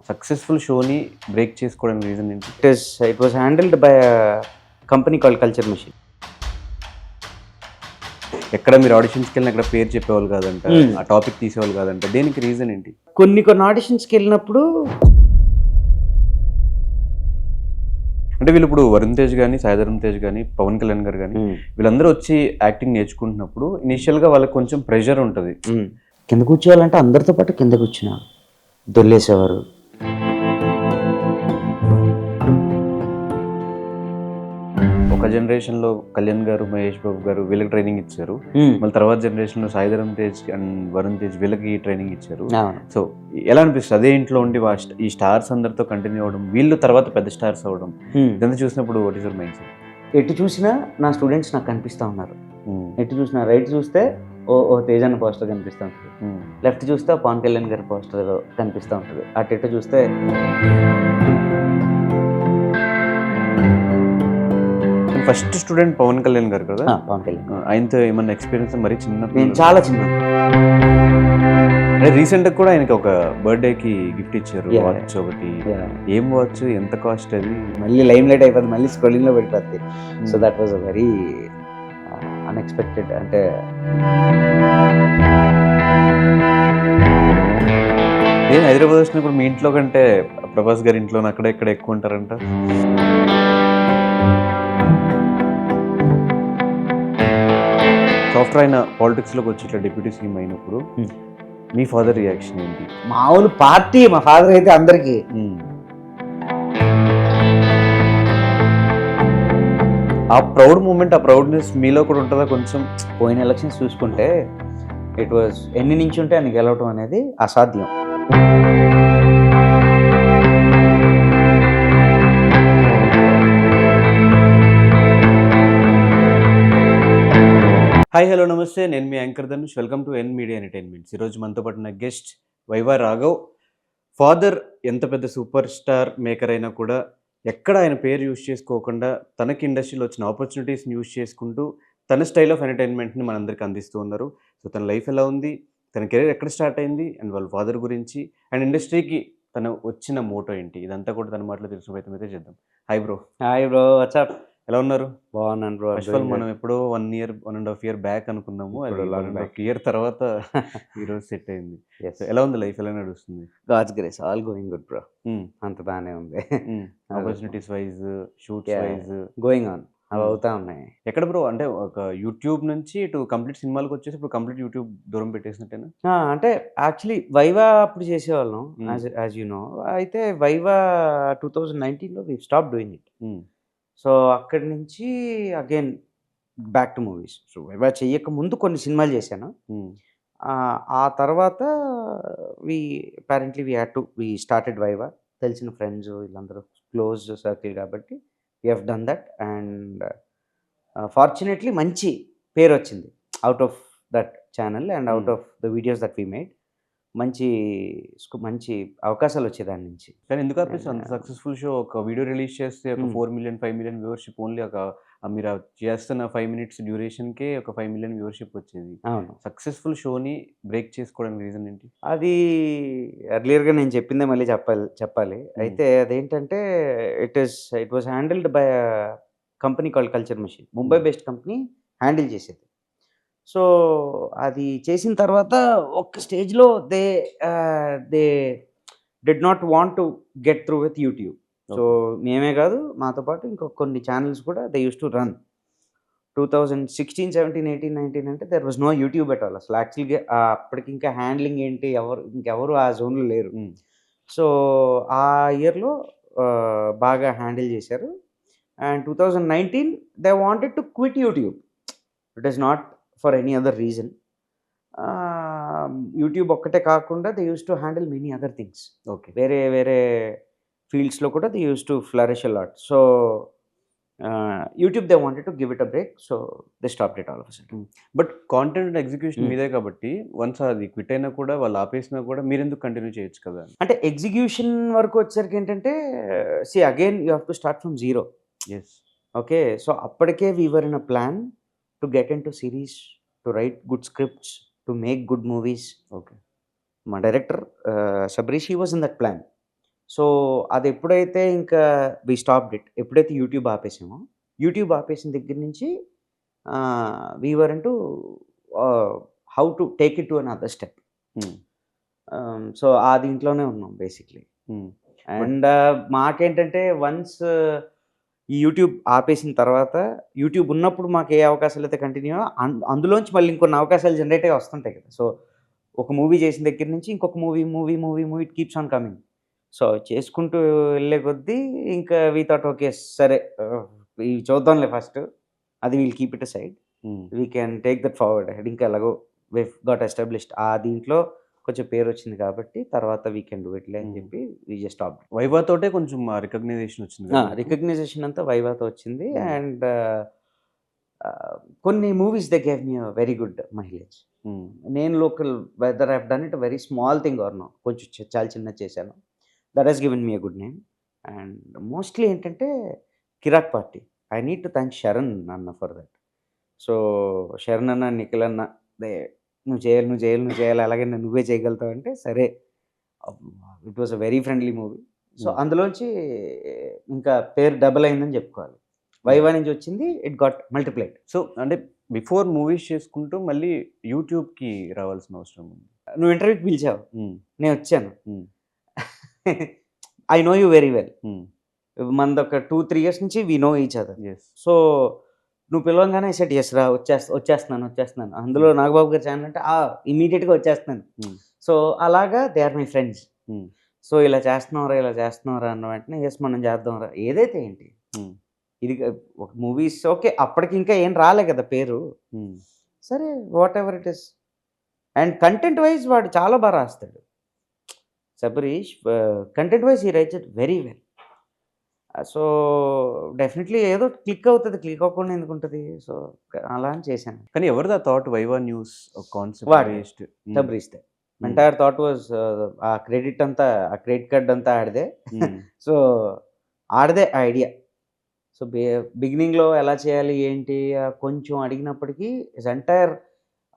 Successful షోని break చేసుకోవడానికి reason ఏంటి? It was handled by a company called Culture Machine. ఎక్కడ మీరు ఆడిషన్స్‌కెళ్ళినా ఎక్కడ పేరు చెప్పేవాళ్ళు కాదంట. ఆ టాపిక్ తీసేవాళ్ళు కాదంట. దేనికి రీజన్ ఏంటి? కొన్ని ఆడిషన్స్‌కి వెళ్ళినప్పుడు అంటే వీళ్ళిప్పుడు 'వరుణ్ తేజ్' గాని, 'సాయి ధరమ్ తేజ్' గాని, 'పవన్ కళ్యాణ్' గారు గాని వీళ్ళందరూ వచ్చి యాక్టింగ్ నేర్చుకుంటున్నప్పుడు ఇనీషియల్‌గా వాళ్ళకి కొంచెం ప్రెషర్ ఉంటది. కింద కూర్చోవాలంటే అందరితో పాటు కింద కూర్చున్నా దొల్లేసేవారు. ఒక జనరేషన్‌లో కళ్యాణ్ గారు, మహేష్ బాబు గారు వీళ్ళకి ట్రైనింగ్ ఇచ్చారు. మళ్ళీ తర్వాత జనరేషన్‌లో 'సాయి ధరమ్ తేజ్' అండ్ 'వరుణ్ తేజ్' వీళ్ళకి ట్రైనింగ్ ఇచ్చారు. అవును. సో ఎలా అనిపిస్తుంది? అదే ఇంట్లో ఉండి ఈ స్టార్స్ అందరితో కంటిన్యూ అవ్వడం, వీళ్ళు తర్వాత పెద్ద స్టార్స్ అవ్వడం, ఇదంతా చూసినప్పుడు what is your mind set? ఎటు చూసినా నా స్టూడెంట్స్ నాకు కనిపిస్తూ ఉన్నారు. ఎటు చూసినా రైట్ చూస్తే ఓ తేజ్ అన్న పోస్టర్ కనిపిస్తూ ఉంటుంది, లెఫ్ట్ చూస్తే పవన్ కళ్యాణ్ గారి పోస్టర్ కనిపిస్తూ ఉంటుంది, అటు ఇటు చూస్తే ఫస్ట్ స్టూడెంట్ పవన్ కళ్యాణ్ గారు కదా? పవన్ కళ్యాణ్. ఆయనతో ఏమన్నా ఎక్స్పీరియన్స్ మరి చిన్న? నేను చాలా చిన్న. రీసెంట్ కూడా ఆయనకి ఒక బర్త్డేకి గిఫ్ట్ ఇచ్చారు, Yeah. వాచ్ ఒకటి. ఏం వాచ్, ఎంత కాస్ట్ అది? మళ్ళీ లైమ్ లైట్ అయిపోతుంది, మళ్ళీ స్క్రోలింగ్లో పడిపోతుంది. So that was a very unexpected. అంటే నేను హైదరాబాద్ వచ్చినప్పుడు మీ ఇంట్లో కంటే ప్రభాస్ గారి ఇంట్లో అక్కడ ఇక్కడ ఎక్కువ ఉంటారంట. సాఫ్ట్వేర్ అయిన పాలిటిక్స్లోకి వచ్చి ఇట్లా డిప్యూటీ సీఎం అయినప్పుడు మీ ఫాదర్ రియాక్షన్ ఏంటి? మామూలు పార్టీ మా ఫాదర్ అయితే అందరికీ. ఆ ప్రౌడ్ మూమెంట్, ఆ ప్రౌడ్నెస్ మీలో కూడా ఉంటుందా కొంచెం? పోయిన ఎలక్షన్స్ చూసుకుంటే ఇట్ వాజ్ ఎన్ని నుంచి ఉంటే అన్ని గెలవటం అనేది అసాధ్యం. Hi, hello, namaste. నేను మీ anchor Dhanush. Welcome to N media entertainments. ఈరోజు మనతో పాటు నా గెస్ట్ వైవా రాఘవ్. ఫాదర్ ఎంత పెద్ద సూపర్ స్టార్ మేకర్ అయినా కూడా ఎక్కడ ఆయన పేరు యూజ్ చేసుకోకుండా తనకి ఇండస్ట్రీలో వచ్చిన ఆపర్చునిటీస్ని యూజ్ చేసుకుంటూ తన స్టైల్ ఆఫ్ ఎంటర్టైన్మెంట్ని మనందరికీ అందిస్తూ ఉన్నారు. సో తన లైఫ్ ఎలా ఉంది, తన కెరీర్ ఎక్కడ స్టార్ట్ అయింది, అండ్ వాళ్ళ ఫాదర్ గురించి, అండ్ ఇండస్ట్రీకి తను వచ్చిన మోటో ఏంటి, ఇదంతా కూడా తన మాటలో తెలిసిన ప్రయత్నం అయితే చేద్దాం. Hi bro. Hi bro, WhatsApp. ఎలా ఉన్నారు? బాగున్నాను బ్రో. ఫస్ట్ ఆఫ్ ఆల్ మనం ఎప్పుడో 1.5 year బ్యాక్ అనుకున్నాము, అది 1.5 year తర్వాత ఈరోజు సెట్ అయింది. ఎలా ఉంది లైఫ్, ఎలా నడుస్తుంది? God's grace, all going good bro. అంత బాగానే ఉంది. Opportunities wise, shoots wise going on, అవి అవుతా ఉన్నాయి. ఎక్కడ బ్రో, అంటే ఒక యూట్యూబ్ నుంచి ఇటు కంప్లీట్ సినిమాలకు వచ్చేసి ఇప్పుడు కంప్లీట్ యూట్యూబ్ దూరం పెట్టేసినట్టేనా? అంటే యాక్చువల్లీ వైవా అప్పుడు చేసేవాళ్ళం, యాజ్ యూ నో. అయితే వైవా 2019లో we stop doing it. So అక్కడి నుంచి again back to movies. So Viva చెయ్యక ముందు కొన్ని సినిమాలు చేశాను. ఆ తర్వాత వి స్టార్టెడ్ వైవా. తెలిసిన ఫ్రెండ్స్ వీళ్ళందరూ క్లోజ్ సర్కిల్ కాబట్టి we have done that. And fortunately మంచి పేరు వచ్చింది out of that channel and out of the videos that we made. మంచి అవకాశాలు వచ్చాయి దాని నుంచి. కానీ ఎందుకు అనిపిస్తుంది అంత సక్సెస్ఫుల్ షో ఒక వీడియో రిలీజ్ చేస్తే ఒక 4 million 5 million వ్యూవర్షిప్, ఓన్లీ ఒక మీరు చేస్తున్న 5 minutes డ్యూరేషన్కే ఒక 5 million వ్యూవర్షిప్ వచ్చేది. అవును. సక్సెస్ఫుల్ షోని బ్రేక్ చేసుకోవడానికి రీజన్ ఏంటి? అది ఎర్లియర్గా నేను చెప్పిందే మళ్ళీ చెప్పాలి. అయితే అదేంటంటే it was handled by a company called culture machine. Mumbai based company handle చేసేది. సో అది చేసిన తర్వాత ఒక స్టేజ్లో they did not want to get through with YouTube. So మేమే కాదు, మాతో పాటు ఇంకొక కొన్ని ఛానల్స్ కూడా దే యూస్ టు రన్. 2016, 17, 18, 19 అంటే there was no YouTube at all. అసలు యాక్చువల్గా అప్పటికి ఇంకా హ్యాండ్లింగ్ ఏంటి, ఇంకెవరు ఆ జోన్లో లేరు. సో ఆ ఇయర్లో బాగా హ్యాండిల్ చేశారు. And 2019 they wanted to quit YouTube. It is not for any other reason. YouTube ఒక్కటే కాకుండా they use to handle many other things. Okay. వేరే ఫీల్డ్స్లో కూడా they use to flourish a lot. So YouTube they wanted to give it a break. So they stopped it all of a sudden. But content execution మీదే కాబట్టి once అది quit అయినా కూడా, వాళ్ళు ఆపేసినా కూడా మీరు ఎందుకు కంటిన్యూ చేయొచ్చు కదా? అంటే ఎగ్జిక్యూషన్ వరకు వచ్చేసరికి ఏంటంటే again you have to start from zero. Yes. Okay. So అప్పటికే we were in a plan to get in to series, to write good scripts, to make good movies. Okay. మా director Sabrish, he was in that plan. So అది ఎప్పుడైతే ఇంకా we stopped it. ఎప్పుడైతే YouTube ఆపేసామో, YouTube ఆపేసిన దగ్గర నుంచి we were into how to take it to another step. Hmm. So ఆ దీంట్లోనే ఉన్నాం బేసిక్‌లీ. హ్మ్. అండ్ మాకేంటంటే వన్స్ ఈ యూట్యూబ్ ఆపేసిన తర్వాత, యూట్యూబ్ ఉన్నప్పుడు మాకు ఏ అవకాశాలైతే కంటిన్యూ అందులోంచి మళ్ళీ ఇంకొన్ని అవకాశాలు జనరేట్ అయ్యి వస్తుంటాయి కదా! సో ఒక మూవీ చేసిన దగ్గర నుంచి ఇంకొక movie it keeps on coming. So చేసుకుంటూ వెళ్ళే కొద్దీ ఇంకా వి థాట్ ఓకే. సరే ఇవి చూద్దాంలే ఫస్ట్. అది విల్ కీప్ ఇట్ అసైడ్. హ్మ్. We can take that forward ahead. ఇంకా ఎలాగో వివ్ గాట్ ఎస్టాబ్లిష్డ్. ఆ దీంట్లో కొంచెం పేరొచ్చింది కాబట్టి తర్వాత వీ కెన్ డూ ఇట్‌లే అని హ్మ్. చెప్పి వి జస్ట్ స్టాప్డ్. వైవా తోటే కొంచెం రికగ్నైజేషన్ వచ్చింది కదా మీకు? రికగ్నైజేషన్ అంతా వైవాతో వచ్చింది. హ్మ్. అండ్ కొన్ని movies they gave me a very good mileage. Hmm. నేను local whether I have done it a very small thing or no, కొంచెం చాలా చిన్నది చేశాను. That has given me a good name. And mostly ఏంటంటే 'Kirrak Party.' I need to thank Sharan అన్న for that. So Sharan అన్న, నిఖిల్ అన్న they నువ్వు చేయాలి ఎలాగైనా నువ్వే చేయగలుగుతావు అంటే సరే. It was a very friendly movie. So హ్మ్. అందులోంచి ఇంకా పేరు డబుల్ అయిందని చెప్పుకోవాలి. యాహ్! వైవా నుంచి వచ్చింది. It got multiplied. సో అంటే బిఫోర్ మూవీస్ చేసుకుంటూ మళ్ళీ యూట్యూబ్‌కి రావాల్సిన అవసరం ఉంది. నువ్వు ఇంటర్వ్యూకి పిలిచావు. హ్మ్. నేనొచ్చాను. Hmm. I know you very well. Hmm. మనదొక 2, 3 ఇయర్స్ నుంచి we know each other. Yes. So నువ్వు పిలవంగానే ఐ సెడ్ యెస్ రా వచ్చేస్తున్నాను. అందులో హ్మ్. నాగబాబు గారి ఛానెల్ అంటే ఇమ్మీడియేట్‌గా వచ్చేస్తున్నాను. హ్మ్. సో అలాగా దే ఆర్ మై ఫ్రెండ్స్. హ్మ్. సో ఇలా చేస్తున్నావురా అన్న వెంటనే యెస్ మనం చేద్దాంరా. ఏదైతే ఏంటి. హ్మ్. ఇది ఒక మూవీస్ ఓకే. అప్పటికి ఇంకా ఏం రాలే కదా పేరు. హ్మ్. సరే whatever it is. And content wise వాడు చాలా రాస్తాడు. Shabarish content wise he writes it very well. So definitely ఏదో క్లిక్ అవుతది. క్లిక్ అవ్వకుండా ఎందుకుంటది. సో అలా అని చేశాను. కానీ ఎవరిది ఆ థాట్ వైవా న్యూస్ కాన్సెప్ట్ వాడిదే. బేస్డ్? హ్మ్. శబరీష్‌దే. హ్మ్. ఎంటైర్ థాట్ వాస్ ఆ క్రెడిట్ అంతా, ఆ క్రెడిట్ కార్డ్ అంతా ఆడిదే. హ్మ్. సో ఆడిదే ఆ ఐడియా. సో బిగినింగ్‌లో ఎలా చేయాలి ఏంటి కొంచెం అడిగినప్పటికీ హిస్ ఎంటైర్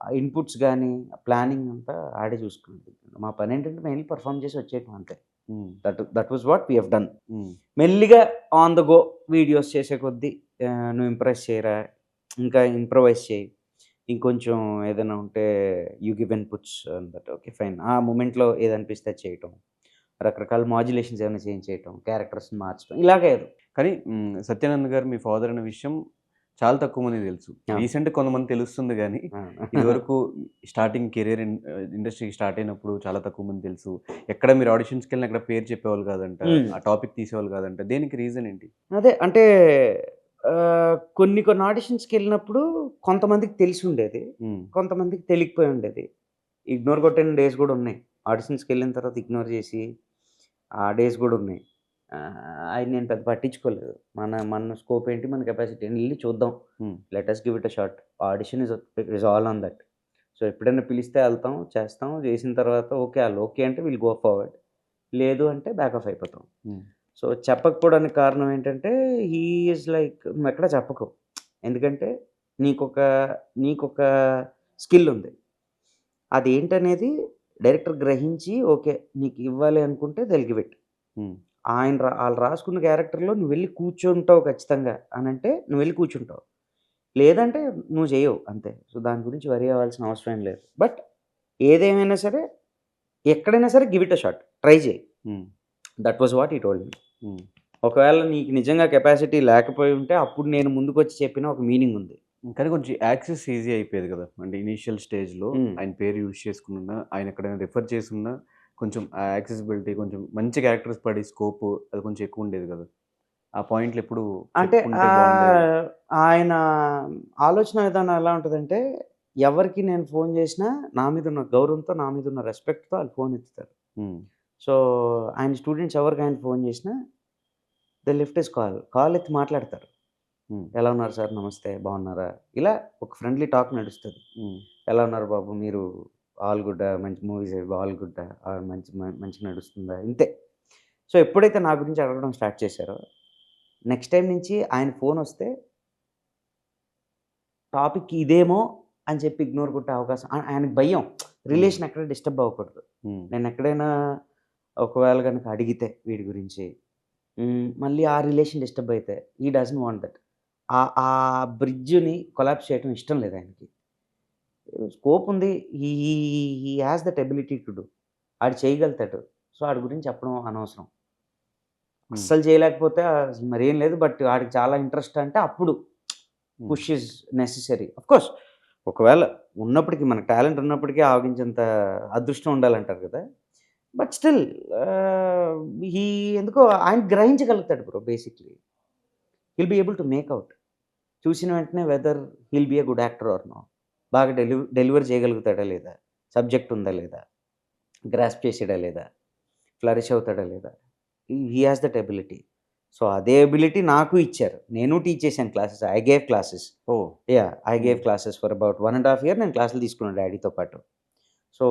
ఇన్‌పుట్స్ గాని, ప్లానింగ్ అంతా ఆడే చూసుకున్నాడు. మా పనేంటంటే మెయిన్‌లీ పెర్ఫార్మ్ చేసి వచ్చేయటం అంతే. Hmm. That was what we have done. Hmm. మెల్లిగా ఆన్ ద గో వీడియోస్ చేసే కొద్దీ నువ్వు ఇంప్రెస్ చేయరా, ఇంకా ఇంప్రవైజ్ చేయి. ఇంకొంచెం ఏదైనా ఉంటే you give inputs that okay fine. ఆ మొమెంట్‌లో ఏదనిపిస్తే అది చేయటం. రకరకాల మాడ్యులేషన్స్ ఏమైనా చేంజ్ చేయటం, క్యారెక్టర్స్‌ని మార్చడం ఇలాగే ఏదో. కానీ సత్యానంద్ గారు మీ ఫాదర్ అనే విషయం చాలా తక్కువ మందికి తెలుసు. అవును. రీసెంట్‌గా కొంతమంది తెలుస్తుంది గానీ, అవును. ఇదివరకు స్టార్టింగ్ కెరియర్ ఇండస్ట్రీకి స్టార్ట్ అయినప్పుడు చాలా తక్కువ మంది తెలుసు. ఎక్కడ మీరు ఆడిషన్స్‌కెళ్ళినా అక్కడ పేరు చెప్పేవాళ్ళు కాదంట. హ్మ్. ఆ టాపిక్ తీసేవాళ్ళు కాదంట. దేనికి రీజన్ ఏంటి? అదే అంటే కొన్ని ఆడిషన్స్‌కెళ్ళినప్పుడు కొంతమందికి తెలిసుండేది. హ్మ్. కొంతమందికి తెలియకపోయి ఉండేది. ఇగ్నోర్ కొట్టిన డేస్ గూడా ఉన్నాయి. ఆడిషన్స్‌కెళ్ళిన తర్వాత ఇగ్నోర్ చేసి ఆ డేస్ గూడా ఉన్నాయి. అయి నేను పెద్ద పట్టించుకోలేదు. మన స్కోప్ ఏంటి? మన కెపాసిటీ ఏంటి? ఎళ్లి చూద్దాం. Hmm. Let us give it a shot. Audition is all on that. So ఎప్పుడైనా పిలిస్తే ఎళ్తాం, చేస్తాం. చేసిన తర్వాత ఓకే. ఆళ్ళు ఓకే అంటే విల్ గో ఫార్వర్డ్. లేదు అంటే బ్యాక్ ఆఫ్ అయిపోతాం. హ్మ్. సో చెప్పకపోవడానికి కారణం ఏంటంటే హీ ఈజ్ లైక్ నువ్వెక్కడ చెప్పకు. ఎందుకంటే నీకొక నీకొక స్కిల్ ఉంది. అదేంటనేది డైరెక్టర్ గ్రహించి ఓకే. నీకు ఇవ్వాలి అనుకుంటే దే విల్ గివ్ ఇట్. హ్మ్. ఆళ్ళు రాసుకున్న క్యారెక్టర్‌లో నువ్వెళ్లి కూర్చుంటావు ఖచ్చితంగా అనంటే నువ్వెళ్లి కూర్చుంటావు. లేదంటే నువ్వు చేయవు అంతే. సో దాని గురించి వరీ అవ్వాల్సిన అవసరం ఏం లేదు. బట్ ఏదేమైనా సరే ఎక్కడైనా సరే give it a shot. Try చెయి. హ్మ్. That was what he told me. హ్మ్. ఒకవేళ నీకు నిజంగా కెపాసిటీ లేకపోయి ఉంటే అప్పుడు నేను ముందుకొచ్చి చెప్పిన ఒక మీనింగ్ ఉంది. కానీ కొంచెం యాక్సెస్ ఈజీ అయిపోయేది కదా! అంటే ఇనీషియల్ స్టేజ్‌లో హ్మ్. ఆయన పేరు యూజ్ చేసుకునున్నా, ఆయన ఎక్కడైనా రిఫర్ చేసున్నా కొంచెం ఆ యాక్సెసిబిలిటీ కొంచెం మంచి క్యారెక్టర్స్ పడే స్కోప్ అది కొంచెం ఎక్కువుండేది కదా! ఆ పాయింట్లు ఎప్పుడు అంటే చెప్పుకుంటే బావుండేది. ఆయన ఆలోచన విధానం ఎలా ఉంటదంటే, ఎవరికి నేను ఫోను చేసినా నా మీదున్న గౌరవంతో, నా మీదున్న రెస్పెక్ట్‌తో ఆళ్ళు ఫోన్ ఎత్తుతారు. హ్మ్. సో, ఆయన స్టూడెంట్స్ ఎవరికి ఆయన ఫోను చేసినా they lift his call. Call ఎత్తి మాట్లాడతారు. హ్మ్. ఎలా ఉన్నారు సార్? నమస్తే. బాగున్నారా? ఇలా ఒక ఫ్రెండ్లీ టాక్ నడుస్తది. హ్మ్. ఎలా ఉన్నారు బాబు? మీరు ఆల్ గుడ్డా? మంచి మూవీస్ ఆల్ గుడ్డా? మంచిగా నడుస్తుందా? ఇంతే. సో, ఎప్పుడైతే నా గురించి అడగడం స్టార్ట్ చేశారో, నెక్స్ట్ టైమ్ నుంచి ఆయన ఫోనొస్తే టాపిక్ ఇదేమో అని చెప్పి ఇగ్నోర్ కొట్టే అవకాశం ఆయనకి భయం. హ్మ్. రిలేషన్ ఎక్కడ డిస్టర్బ్ అవ్వకూడదు. హ్మ్. నేనెక్కడైనా ఒకవేళ కనుక అడిగితే వీడి గురించి మళ్ళీ ఆ రిలేషన్ డిస్టర్బ్ అయితే ఈ డజంట్ వాంట్ దట్. ఆ బ్రిడ్జ్‌ని కొలాప్స్ చేయటం ఇష్టం లేదు ఆయనకి. స్కోప్ ఉంది. He has that ability to do. ఆడు చేయగలుగుతాడు. సో, ఆడి గురించి చెప్పడం అనవసరం. అస్సలు చేయలేకపోతే మరేం లేదు. బట్ ఆడికి చాలా ఇంట్రెస్ట్ అంటే అప్పుడు పుష్ ఈజ్ నెసెసరీ. ఆఫ్‌కోర్స్ ఒకవేళ ఉన్నప్పటికి మనకు టాలెంట్ ఉన్నప్పటికీ ఆవగించేంత అదృష్టం ఉండాలంటారు కదా! బట్ స్టిల్ హీ ఎందుకో ఆయన గ్రహించగలుగుతాడు bro basically. He'll be able to make out. చూసిన వెంటనే whether he'll be a good actor or no. బాగా డెలివర్ చేయగలుగుతాడా లేదా? సబ్జెక్ట్ ఉందా లేదా? గ్రాస్ప్ చేసాడా లేదా? ఫ్లరిష్ అవుతాడా లేదా? He has that ability. So, అదే ఎబిలిటీ నాకు ఇచ్చారు. నేను టీచ్ చేశాను classes. I gave classes. Oh! I gave classes for about 1 ½ year నేను క్లాసులు తీసుకున్నాను డ్యాడీతో పాటు. So,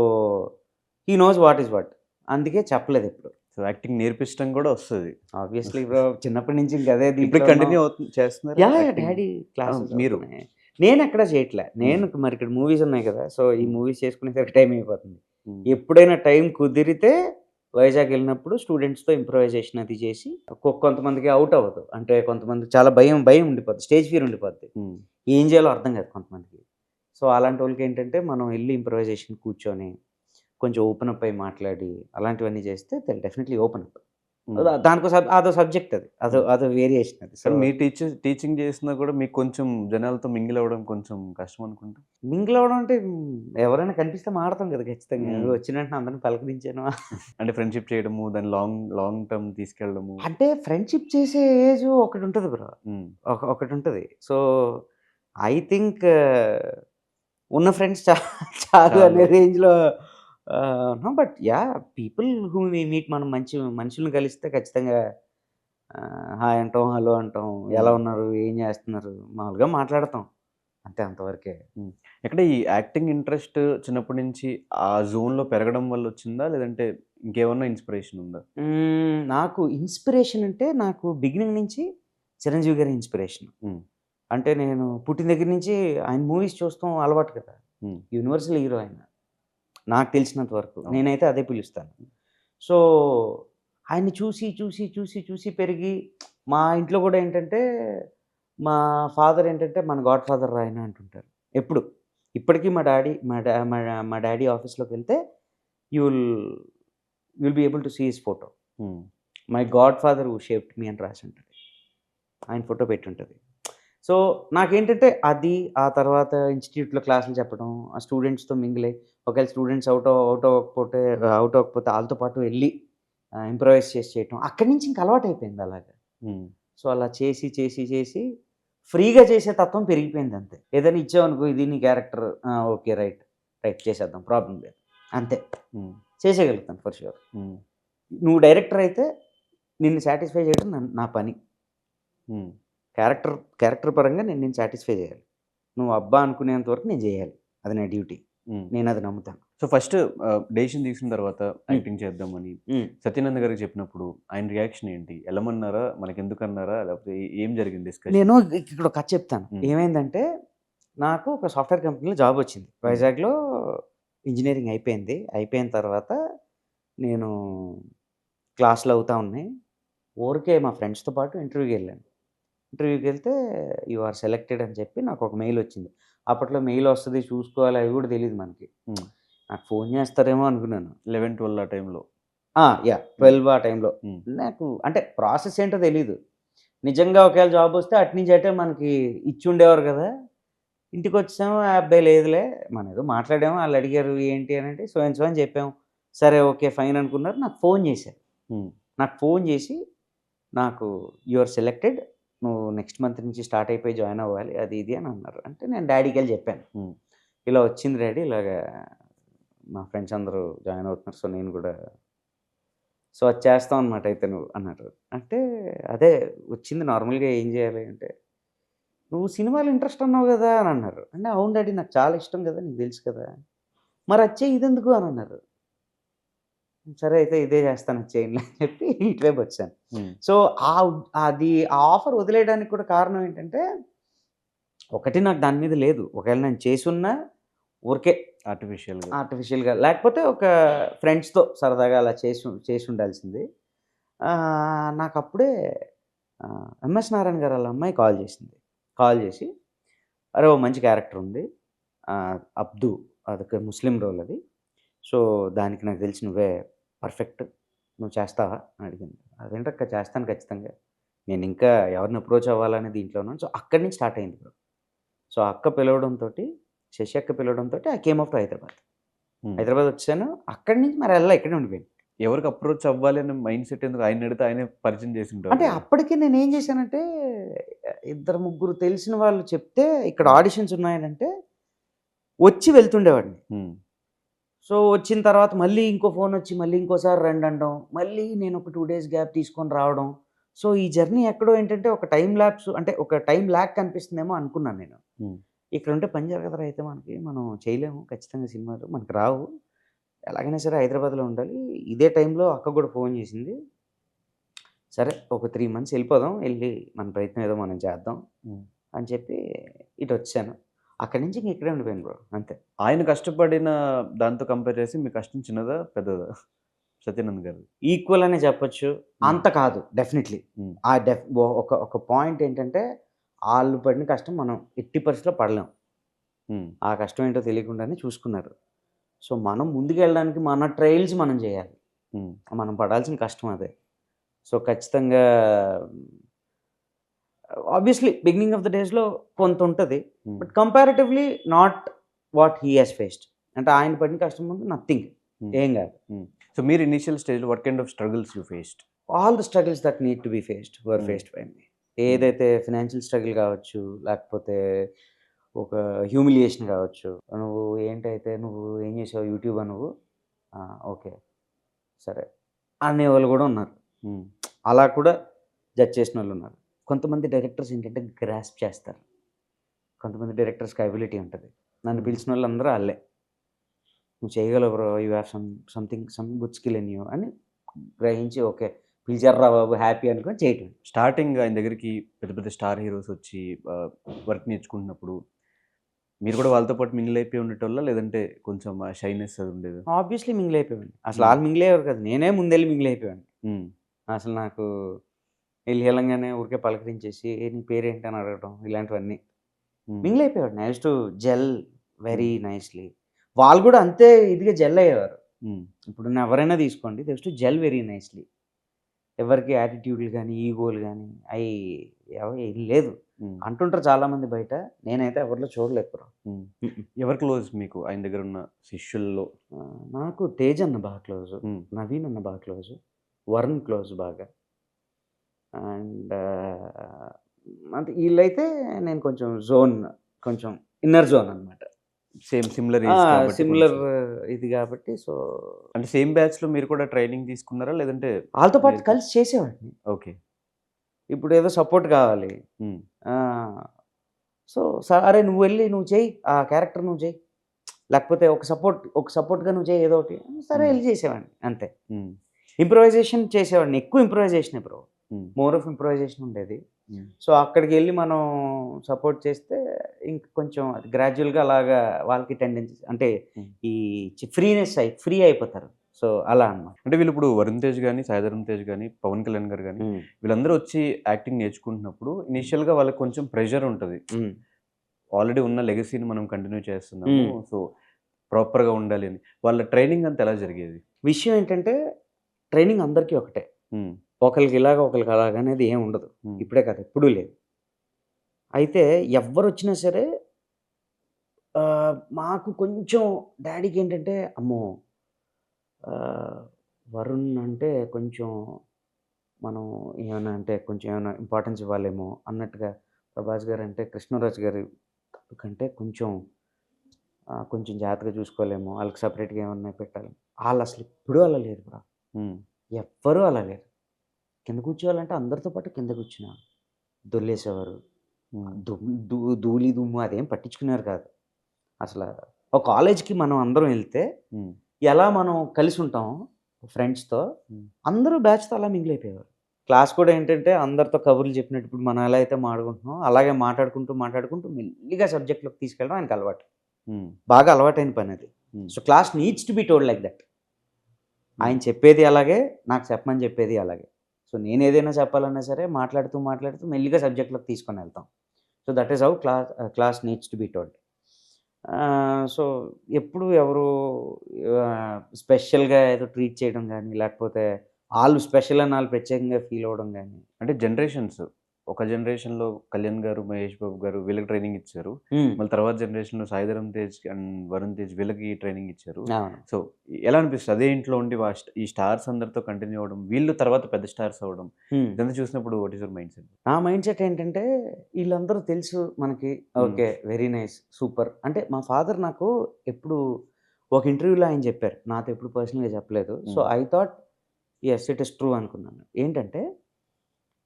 he knows what is what. అందుకే చెప్పలేదెప్పుడు. సో, యాక్టింగ్ నేర్పించడం కూడా వస్తది. ఆబ్వియస్లీ బ్రో చిన్నప్పటి నుంచి ఇంక అదే ఇప్పుడు దీంట్లో కంటిన్యూ చేస్తున్నారా యాహ్! యాక్టింగ్? డ్యాడీ క్లాసెస్ మీరు? అవుతున్నాయి. నేనెక్కడ చేయట్లే. నేను మరి ఇక్కడ మూవీస్ ఉన్నాయి కదా! సో, ఈ మూవీస్ చేసుకునేసరికి టైం అయిపోతుంది. ఎప్పుడైనా టైం కుదిరితే వైజాగ్ ఎళ్ళినప్పుడు స్టూడెంట్స్‌తో ఇంప్రూవైజేషన్ అది చేసి కొంతమందికి ఔట్ అవ్వదు. అంటే కొంతమందికి చాలా భయం ఉండిపోద్ది. Stage fear ఉండిపోద్ది. ఏం చేయాలో అర్థం కాదు కొంతమందికి. సో, అలాంటోళ్ళకేంటంటే మనం ఎళ్లి ఇంప్రూవైజేషన్ కూర్చొని కొంచెం ఓపెన్ అప్ అయ్యి మాట్లాడి అలాంటివన్నీ చేస్తే థey'll డెఫినెట్‌లీ ఓపెన్ అప్. దానికో అదో సబ్జెక్ట్ అది. అదో వేరియేషన్ అది. సో, కానీ మీరు టీచింగ్ చేసినా కూడా మీకు కొంచెం జనాలతో మింగిల్ అవ్వడం కొంచెం కష్టం అనుకుంటా. మింగిల్ అవ్వడం అంటే ఎవరైనా కనిపిస్తే మాడతాం కదా! ఖచ్చితంగా. వచ్చిన వెంటనే అందరిని పలకరించాను. అంటే ఫ్రెండ్‌షిప్ చేయడము, దాన్ని లాంగ్ లాంగ్ టర్మ్ తీసుకెళ్ళడము. అంటే ఫ్రెండ్‌షిప్ చేసే ఏజ్ ఒకటుంటది బ్రో. ఒకటుంటది. సో, ఐ థింక్ ఉన్న ఫ్రెండ్స్ చాలు అనే రేంజ్‌లో ఉన్నాం. But yeah! People who we meet మనం మంచి మనుషుల్ని కలిస్తే ఖచ్చితంగా హాయ్ అంటాం, హలో అంటాం, ఎలా ఉన్నారు, ఏం చేస్తున్నారు, మామూలుగా మాట్లాడతాం. అంతే అంతవరకే. ఎక్కడ ఈ యాక్టింగ్ ఇంట్రెస్ట్ చిన్నప్పటి నుంచి ఆ జోన్‌లో పెరగడం వల్ల వచ్చిందా? లేదంటే ఇంకేమన్నా ఇన్‌స్పిరేషన్ ఉందా? నాకు ఇన్‌స్పిరేషన్ అంటే నాకు బిగినింగ్ నుంచి చిరంజీవి గారి ఇన్‌స్పిరేషన్. అంటే నేను పుట్టిన దగ్గర నుంచి ఆయన మూవీస్ చూస్తాం అలవాటు కదా! యూనివర్సల్ హీరో ఆయన. నాకు తెలిసినంత వరకు. నేనైతే అదే పిలుస్తాను. సో, ఆయన్ని చూసి పెరిగి మా ఇంట్లో కూడా ఏంటంటే మా ఫాదర్ ఏంటంటే మన గాడ్ ఫాదర్ ఆయన అంటుంటారు. ఎప్పుడు. ఇప్పటికీ మా డ్యాడీ ఆఫీస్‌లోకెళ్తే you will you will be able to see his photo. My godfather who shaped me అని రాసుంటది. ఆయన ఫోటో పెట్టుంటది. సో, నాకేంటంటే అది ఆ తర్వాత ఇన్‌స్టిట్యూట్‌లో క్లాసులు చెప్పడం, ఆ స్టూడెంట్స్‌తో మింగిల్ అయ్యి ఒకవేళ స్టూడెంట్స్ అవుట్ అవ్వకపోతే ఆళ్ళతో పాటు వెళ్లి ఇంప్రూవైజ్ చేయటం. అక్కడి నుంచి ఇంక అలవాటయిపోయింది అలాగా. సో, అలా చేసి ఫ్రీగా చేసే తత్వం పెరిగిపోయింది అంతే. ఏదైనా ఇచ్చావనుకో ఇది నీ క్యారెక్టర్ ఓకే. రైట్ చేసేద్దాం ప్రాబ్లమ్ లేదు. అంతే. చేసేయగలుగుతాను ఫర్ ష్యూర్. నువ్వు డైరెక్టర్ అయితే నిన్ను సాటిస్ఫై చేయడం నా పని. క్యారెక్టర్ పరంగా నేను నిన్ను సాటిస్ఫై చేయాలి. నువ్వు అబ్బా అనుకునేంత వరకు నేను చేయాలి. అది నా డ్యూటీ. నేనది నమ్ముతాను. సో, ఫస్ట్ డెసిషన్ తీసుకున్న తర్వాత యాక్టింగ్ చేద్దామని సత్యనంద్ గారికి చెప్పినప్పుడు ఆయన రియాక్షన్ ఏంటి? ఎళ్ళమన్నారా? మనకెందుకన్నారా? లేకపోతే ఏం జరిగింది డిస్కషన్? నేను ఇక్కడ ఒక కథ చెప్తాను. ఏమైందంటే నాకు ఒక సాఫ్ట్‌వేర్ కంపెనీలో జాబ్ వచ్చింది. వైజాగ్‌లో ఇంజినీరింగ్ అయిపోయింది. అయిపోయిన తర్వాత నేను క్లాసులు అవుతా ఉన్నాయి. ఊరికే మా ఫ్రెండ్స్‌తో పాటు ఇంటర్వ్యూకెళ్ళాను. ఇంటర్వ్యూకెళ్తే యూ ఆర్ సెలెక్టెడ్ అని చెప్పి నాకొక మెయిల్ వచ్చింది. అప్పట్లో మెయిల్ వస్తది చూసుకోవాలి అవి కూడా తెలీదు మనకి. నాకు ఫోన్ చేస్తారేమో అనుకున్నాను. 11, 12 ఆ టైంలో. యాహ్! 12 ఆ టైంలో. నాకు అంటే ప్రాసెస్ ఏంటో తెలీదు. నిజంగా ఒకవేళ జాబ్ వస్తే అటునుంచి అటే మనకి ఇచ్చుండేవారు కదా! ఇంటికొచ్చేసాము ఆ అబ్బాయి లేదులే మనం ఏదో మాట్లాడాము. ఆళ్ళు అడిగారు ఏంటి అనంటే సో అండ్ సో అని చెప్పాము. సరే ఓకే. ఫైన్ అనుకున్నారు. నాకు ఫోన్ చేశారు. నాకు ఫోన్ చేసి నాకు యూ ఆర్ సెలెక్టెడ్. నువ్వు నెక్స్ట్ మంత్ నుంచి స్టార్ట్ అయిపోయి జాయిన్ అవ్వాలి. అది ఇది అని అన్నారు. అంటే నేను డ్యాడీకెళ్ళి చెప్పాను. ఇలా వచ్చింది డ్యాడీ ఇలాగా మా ఫ్రెండ్స్ అందరూ జాయిన్ అవుతున్నారు. సో నేను కూడా సో అది చేస్తాం అనమాట అయితే నువ్వు అన్నారు. అంటే అదే వచ్చింది నార్మల్‌గా ఏం చేయాలి అంటే, "నువ్వు సినిమాలో ఇంట్రెస్ట్ అన్నావు కదా!" అని అన్నారు. అంటే అవును డ్యాడీ నాకు చాలా ఇష్టం కదా! నీకు తెలుసు కదా! మరి అది చెయ్యి ఇదెందుకు అని అన్నారు. సరే అయితే ఇదే చేస్తాను అది చేయండి అని చెప్పి ఇటువైపు వచ్చాను. సో అది ఆ ఆఫర్ వదిలేయడానికి కూడా కారణం ఏంటంటే, ఒకటి నాకు దాని మీద లేదు. ఒకవేళ నేను చేసున్నా ఊరికే ఆర్టిఫిషియల్‌గా. ఆర్టిఫిషియల్‌గా. లేకపోతే ఒక ఫ్రెండ్స్‌తో సరదాగా అలా చేసి ఉండాల్సింది. నాకప్పుడే ఎంఎస్ నారాయణ గారు ఆళ్ళ అమ్మాయి కాల్ చేసింది. కాల్ చేసి, "అరే! ఓ మంచి క్యారెక్టర్ ఉంది. అబ్దు అదొక ముస్లిం రోల్ అది. సో, దానికి నాకు తెలిసి నువ్వే పర్ఫెక్ట్. నువ్వు చేస్తావా?" అని అడిగింది. "అదేంటక్కా చేస్తాను ఖచ్చితంగా. నేనింకా ఎవరిని అప్రోచ్ అవ్వాలని దీంట్లో ఉన్నాను." సో, అక్కడి నుంచి స్టార్ట్ అయింది బ్రో. సో, అక్క పిలవడంతోటి, శశి అక్క పిలవడంతోటి I came up to Hyderabad. Hmm. Hyderabad వచ్చేసాను. అక్కడి నుంచి మరి ఎళ్ళలా ఇక్కడే ఉండిపోయాను. ఎవరికి అప్రోచ్ అవ్వాలి అనే మైండ్ సెట్ ఎందుకు? ఆయన్ని అడిగితే ఆయనే పరిచయం చేసుంటారు అంటే కదా! అప్పటికి నేనేం చేశానంటే, ఇద్దరు ముగ్గురు తెలిసిన వాళ్ళు చెప్తే ఇక్కడ ఆడిషన్స్ ఉన్నాయనంటే, వచ్చి వెళ్తుండేవాడిని. హ్మ్. సో, వచ్చిన తర్వాత మళ్ళీ ఇంకో ఫోనొచ్చి మళ్ళీ ఇంకోసారి రండనడం. మళ్ళీ నేనొక 2 డేస్ గ్యాప్ తీసుకొని రావడం. సో, ఈ జర్నీ ఎక్కడో ఏంటంటే ఒక టైమ్ ల్యాప్స్ అంటే ఒక టైమ్ ల్యాగ్ కనిపిస్తుందేమో అనుకున్నాను నేను. హ్మ్. ఇక్కడుంటే పని జరగదురా అయితే మనకి. మనం చేయలేము ఖచ్చితంగా సినిమాలు. మనకు రావు. ఎలాగైనా సరే హైదరాబాద్‌లో ఉండాలి. ఇదే టైంలో అక్క గూడా ఫోన్ చేసింది. సరే ఒక 3 మంత్స్ ఎళ్ళిపోదాం. ఎళ్లి మన ప్రయత్నం ఏదో మనం చేద్దాం హ్మ్. అని చెప్పి ఇటొచ్చేసాను. అక్కడి నుంచి ఇంక ఇక్కడే ఉండిపోయాను బ్రో. అంతే. ఆయన కష్టపడిన దాంతో కంపేర్ చేసి మీ కష్టం చిన్నదా? పెద్దదా? సత్యానంద్ గారిది. ఈక్వల్ అనే చెప్పొచ్చు. హ్మ్. అంత కాదు డెఫినెట్‌లీ. హ్మ్. ఆ డెఫ్ ఒక పాయింట్ ఏంటంటే ఆళ్ళు పడిన కష్టం మనం ఎట్టి పరిస్థితిలో పడలేం. హ్మ్. ఆ కష్టం ఏంటో తెలియకుండానే చూసుకున్నారు. సో, మనం ముందుకెళ్ళడానికి మన ట్రయల్స్ మనం చేయాలి. హ్మ్. మనం పడాల్సిన కష్టం అదే. సో, ఖచ్చితంగా ఆబ్వియస్లీ బిగినింగ్ ఆఫ్ ద డేస్‌లో కొంతుంటది. హ్మ్. But comparatively not what he has faced. అంటే ఆయన పడిన కష్టం ముందు నథింగ్. హ్మ్. ఏం గాదు. హ్మ్. సో, మీరు ఇనీషియల్ స్టేజ్‌లో what kind of struggles you faced? All the struggles that need to be faced were hmm. Faced by me. Hmm. ఏదైతే ఫైనాన్షియల్ స్ట్రగుల్ గావచ్చు, లేకపోతే ఒక హ్యూమిలియేషన్ గావచ్చు. నువ్వు ఏంటైతే నువ్వు ఏం చేసావు యూట్యూబా నువ్వు? ఆ! ఓకే. సరే. అనేవాళ్ళు గూడా ఉన్నారు. హ్మ్. అలా కూడా జడ్జ్ చేసినోళ్ళున్నారు. కొంతమంది డైరెక్టర్స్ ఏంటంటే గ్రాస్ప్ చేస్తారు. కొంతమంది డైరెక్టర్స్‌కి ఎబిలిటీ ఉంటది. నన్ను హ్మ్. పిలిచినోళ్ళందరూ ఆళ్ళే. "నువ్వు చేయగలవు bro. You have some good skill in you" అని గ్రహించి ఓకే. పిలిచారురా బాబు హ్యాపీ అనుకోని చేయటమే. స్టార్టింగ్ ఆయన దగ్గరికి పెద్ద పెద్ద స్టార్ హీరోస్ వచ్చి వర్క్ నేర్చుకుంటున్నప్పుడు మీరు కూడా వాళ్ళతో పాటు మింగిల్ అయిపోయి ఉండేటోళ్ళా? లేదంటే కొంచెం ఆ షైనెస్ అది ఉండేదా? ఆబ్వియస్లీ మింగిల్ అయిపోయామండి. అసలు హ్మ్. ఆళ్ళు మింగిల్ అయ్యేవారు కాదు. నేనే ముందెళ్ళి మింగిల్ అయిపోయావాడిని. హ్మ్. అసలు నాకు ఎళ్లి ఎళ్ళంగానే ఊరికే పలకరించేసి "ఏ నీ పేరేంటి?" అని అడగటం ఇలాంటివన్నీ. హ్మ్. మింగిల్ అయిపోయేవాడిని. I used to gel hmm. Very nicely. వాళ్ళు కూడా అంతే ఇదిగా జెల్ అయ్యేవారు. హ్మ్. ఇప్పుడున్న ఎవరైనా తీసుకోండి they used to gel very nicely. ఎవరికీ యాటిట్యూడ్‌లు గాని, ఈగోలు గాని ఏం లేదు. హ్మ్. అంటుంటారు చాలామంది బయట. నేనైతే ఎవరిలో చూడలేదు బ్రో. హ్మ్. హుహు. ఎవరు క్లోజ్ మీకు ఆయన దగ్గరున్న శిష్యుల్లో? నాకు తేజ్ అన్న బాగా క్లోజు. హ్మ్. నవీన్ అన్న బాగా క్లోజు. వరుణ్ క్లోజ్ బాగా. అండ్ అంటే ఈళ్ళైతే నేను కొంచెం కొంచెం ఇన్నర్ జోన్ అనమాట. సేమ్ సిమిలర్ ఏజ్ కాబట్టి సిమిలర్ కొంచెం. ఇది గాబట్టి సో, అంటే సేమ్ బ్యాచ్‌లో మీరు కూడా ట్రైనింగ్ తీసుకున్నారా? లేదంటే ఆళ్ళతో పాటు నేర్పి కలిసి చేసేవాడిని. ఓకే. ఇప్పుడేదో సపోర్ట్ కావాలి. హ్మ్. ఆ! సో, "అరే! నువ్వు చెయ్యి. ఆ క్యారెక్టర్ నువ్వు చెయ్యి. లేకపోతే ఒక సపోర్ట్‌గా నువ్వు చెయ్యి ఏదో ఒకటి." సరే హ్మ్. ఎళ్లి చేసేవాడిని అంతే. హ్మ్. ఇంప్రూవైజేషన్ చేసేవాడిని. ఎక్కువ ఇంప్రూవైజేషనే బ్రో. హ్మ్. మోర్ ఆఫ్ ఇంప్రూవైజేషన్ ఉండేది. హ్మ్. సో, అక్కడికెళ్ళి మనం సపోర్ట్ చేస్తే ఇంక కొంచెం అది గ్రాడ్యుయల్‌గా అలాగా వాళ్ళకి టెండెన్సీ అంటే హ్మ్. ఈ ఫ్రీ అయిపోతారు. సో, అలా అన్నమాట. అంటే వీళ్ళిప్పుడు 'వరుణ్ తేజ్' గాని, 'సాయి ధరమ్ తేజ్' గాని, 'పవన్ కళ్యాణ్' గారు గాని హ్మ్. వీళ్ళందరూ వచ్చి యాక్టింగ్ నేర్చుకుంటున్నప్పుడు ఇనీషియల్‌గా వాళ్ళకి కొంచెం ప్రెషర్ ఉంటది. హ్మ్. ఆల్రెడీ ఉన్న లెగసీని మనం కంటిన్యూ చేస్తున్నాము. హ్మ్. సో, ప్రాపర్‌గా ఉండాలి అని. వాళ్ళ ట్రైనింగ్ అంతా ఎలా జరిగేది? విషయం ఏంటంటే ట్రైనింగ్ అందరికీ ఒకటే. హ్మ్. ఒకళ్ళకి ఇలాగ, ఒకళ్ళకి అలాగ అనేది ఏమి ఉండదు. హ్మ్. ఇప్పుడే కాదు ఎప్పుడూ లేదు. అయితే ఎవ్వరొచ్చినా సరే మాకు కొంచెం డ్యాడీకేంటంటే అమ్మో! ఆహ్, వరుణ్ అంటే కొంచెం మనం ఏమన్నా అంటే కొంచెం ఏమన్నా ఇంపార్టెన్స్ ఇవ్వాలేమో అన్నట్టుగా, ప్రభాస్ గారంటే కృష్ణరాజు గారి కంటే కొంచెం కొంచెం జాగ్రత్తగా చూసుకోవాలేమో, ఆళ్ళకి సెపరేట్‌గా ఏమన్నా పెట్టాలి. ఆళ్ళసలు ఎప్పుడూ అలా లేరు బ్రో. హ్మ్. ఎవ్వరూ అలా లేరు. కింద కూర్చోవాలంటే అందరితో పాటు కింద కూర్చునేవాళ్ళు. దొర్లేసేవారు. హ్మ్. ధూళి, దుమ్ము అదేం పట్టించుకునేవారు కాదు. అసల ఒక కాలేజ్‌కి మనం అందరం ఎళ్తే హ్మ్. ఎలా మనం కలిసుంటామో ఫ్రెండ్స్‌తో, హ్మ్. అందరూ బ్యాచ్‌తో అలా మింగిల్ అయిపోయేవారు. క్లాస్ కూడా ఏంటంటే అందరితో కబుర్లు చెప్పినట్టు ఇప్పుడు మనం ఎలా అయితే మాట్లాడుకుంటున్నామో అలాగే మాట్లాడుకుంటూ మెల్లిగా సబ్జెక్ట్‌లోకి తీసుకెళ్ళడం ఆయనకి అలవాటు. బాగా అలవాటైన పని అది. So class needs to be told like that. ఆయన చెప్పేది అలాగే, నాకు చెప్పమని చెప్పేది అలాగే. సో నేను ఏదైనా చెప్పాలన్నా సరే మాట్లాడుతూ మెల్లిగా సబ్జెక్ట్‌లోకి తీసుకొని వెళ్తాం. So that is how class needs to be told. So ఎప్పుడు ఎవరు స్పెషల్‌గా ఏదో ట్రీట్ చేయడం గానీ, లేకపోతే ఆళ్ళు స్పెషల్ అని ఆళ్ళు ప్రత్యేకంగా ఫీల్ అవ్వడం గానీ. అంటే జనరేషన్స్. ఒక జనరేషన్‌లో కళ్యాణ్ గారు, మహేష్ బాబు గారు వీళ్ళకి ట్రైనింగ్ ఇచ్చారు. మళ్ళీ తర్వాత జనరేషన్‌లో సాయిధరమ్ తేజ్ అండ్ వరుణ్ తేజ్ వీళ్ళకి ట్రైనింగ్ ఇచ్చారు. అవును. సో ఎలా అనిపిస్తది? అదే ఇంట్లో ఉండి ఈ స్టార్స్ అందరితో కంటిన్యూ అవ్వడం, వీళ్ళు తర్వాత పెద్ద స్టార్స్ అవ్వడం. ఇదంతా చూసినప్పుడు what is your mind set? నా మైండ్ సెట్ ఏంటంటే ఈళ్ళందరూ తెలుసు మనకి. ఓకే. Very nice. సూపర్. అంటే మా ఫాదర్ నాకు ఎప్పుడు ఒక ఇంటర్వ్యూలో ఆయన చెప్పారు. నాతో ఎప్పుడు పర్సనల్‌గా చెప్పలేదు. So I thought yes it is true అనుకున్నాను. ఏంటంటే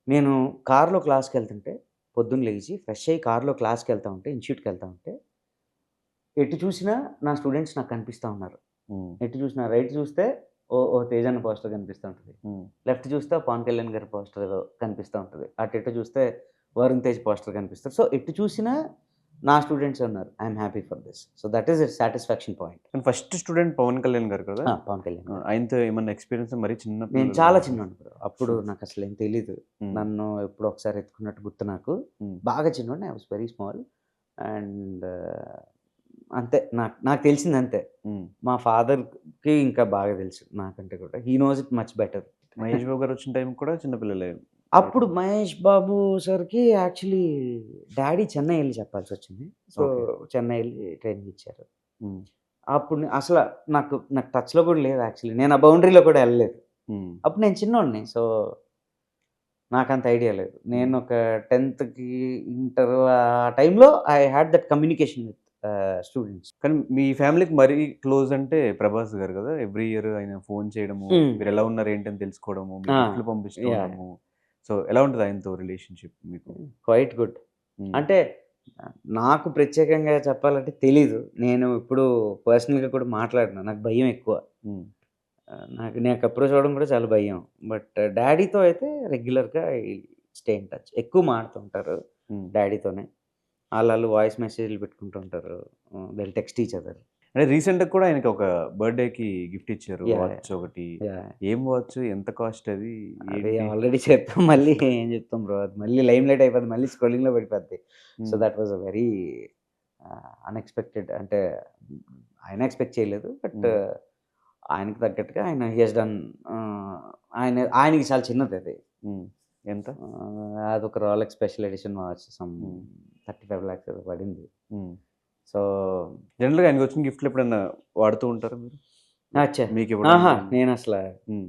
నేను కార్‌లో క్లాస్‌కెళ్తుంటే పొద్దున్న లెగిసి ఫ్రెష్ అయ్యి కార్‌లో క్లాస్‌కెళ్తా ఉంటే, ఇన్‌స్టిట్యూట్‌కెళ్తా ఉంటే, ఎటు చూసినా నా స్టూడెంట్స్ నాకు కనిపిస్తా ఉన్నారు. ఎటు చూసినా రైట్ చూస్తే ఓ తేజ్ అన్న పోస్టర్ కనిపిస్తా ఉంటది. లెఫ్ట్ చూస్తే పవన్ కళ్యాణ్ గారి పోస్టర్ ఏదో కనిపిస్తా ఉంటది. అటు ఇటు చూస్తే వరుణ్ తేజ్ పోస్టర్ కనిపిస్తది. సో ఎటు చూసినా నా స్టూడెంట్సే ఉన్నారు. I am happy for this. So that is a satisfaction point. కానీ ఫస్ట్ స్టూడెంట్ పవన్ కళ్యాణ్ గారు కదా! పవన్ కళ్యాణ్ గారు. ఆయనతో ఏమన్నా ఎక్స్‌పీరియన్స్ మరీ చిన్న నేను పిల్లలు చాలా చిన్నోడిని బ్రో. అప్పుడు నాకసలేం తెలీదు. హ్మ్. నన్ను ఎప్పుడో ఒకసారి ఎత్తుకున్నట్టు గుర్తు నాకు. హ్మ్. బాగా చిన్నోడిని. I was very small. And అంతే. నాకు తెలిసిందంతే. హ్మ్. మా ఫాదర్‌కి ఇంకా బాగా తెలుసు నాకంటే కూడా. He knows it much better. Mahesh Babu garu వచ్చిన టైంకి కూడా చిన్న పిల్లలే. అప్పుడు మహేష్ బాబు సార్‌కి యాక్చువల్లీ డ్యాడీ చెన్నై ఎళ్లి చెప్పాల్సొచ్చింది. So okay. చెన్నై ఎళ్లి ట్రైనింగ్ ఇచ్చారు. హ్మ్. అప్పుడు అసల నాకు టచ్‌లో కూడా లేదు యాక్చువల్లీ. నేను ఆ బౌండరీలో కూడా ఎళ్ళలేదు. హ్మ్. అప్పుడు నేను చిన్నోడిని. సో నాకంత ఐడియా లేదు. నేను ఒక 10థ్‌కి ఇంటర్ ఆ టైంలో I had that communication with students. కానీ మీ ఫ్యామిలీకి మరీ క్లోజ్ అంటే ప్రభాస్ గారు కదా! ఎవ్రీ ఇయర్ ఆయన ఫోన్ చేయడము, మీరెలా ఉన్నారు ఏంటి అని తెలుసుకోవడము, మీకు ఆ! గిఫ్ట్‌లు పంపిస్తూ యాహ్! ఉండడము. సో ఎలా ఉంటది ఆయనతో రిలేషన్‌షిప్ మీకు? Quite good. హ్మ్. అంటే నాకు ప్రత్యేకంగా చెప్పాలంటే తెలీదు. నేను ఇప్పుడు పర్సనల్‌గా కూడా మాట్లాడను. నాకు భయం ఎక్కువ. హ్మ్. నాకు అప్రోచ్ అవ్వడం కూడా చాలా భయం. బట్ డ్యాడీతో అయితే రెగ్యులర్‌గా ఐ స్టే ఇన్ టచ్. ఎక్కువ మాడుతుంటారు హ్మ్. డ్యాడీతోనే. ఆళ్ళాళ్ళు వాయిస్ మెసేజ్‌లు పెట్టుకుంటూ ఉంటారు. They will text each other. అంటే రీసెంట్‌గా కూడా ఆయనకి ఒక బర్త్‌డేకి గిఫ్ట్ ఇచ్చారు. యాహ్! వాచ్ ఒకటి. యాహ్! ఏం వాచ్? ఎంత కాస్ట్ అది? అది ఏంటి? ఆల్రెడీ చెప్పాం. మళ్ళీ ఏం చెప్తాం బ్రో. అది మళ్ళీ లైమ్ లైట్ అయిపోద్ది. మళ్ళీ స్క్రోలింగ్‌లో పడిపోద్ది. సో హ్మ్. That was a very unexpected. అంటే ఆయన ఎక్స్‌పెక్ట్ చేయలేదు. బట్ హ్మ్. ఆయనకి తగ్గట్టుగా ఆయన హి హస్ డన్. ఆయనకి చాలా చిన్నదది. హ్మ్. ఎంత? అదొక రోలెక్స్ స్పెషల్ ఎడిషన్ వాచ్ హ్మ్. 35 లాక్స్ ఏదో పడింది. హ్మ్. సో జనరల్‌గా ఆయనకొచ్చిన గిఫ్ట్‌లు ఎప్పుడన్నా వాడుతూ ఉంటారా మీరు? అచ్చా! మీకివ్వడం ఆహా! గాని? నేనసల హ్మ్.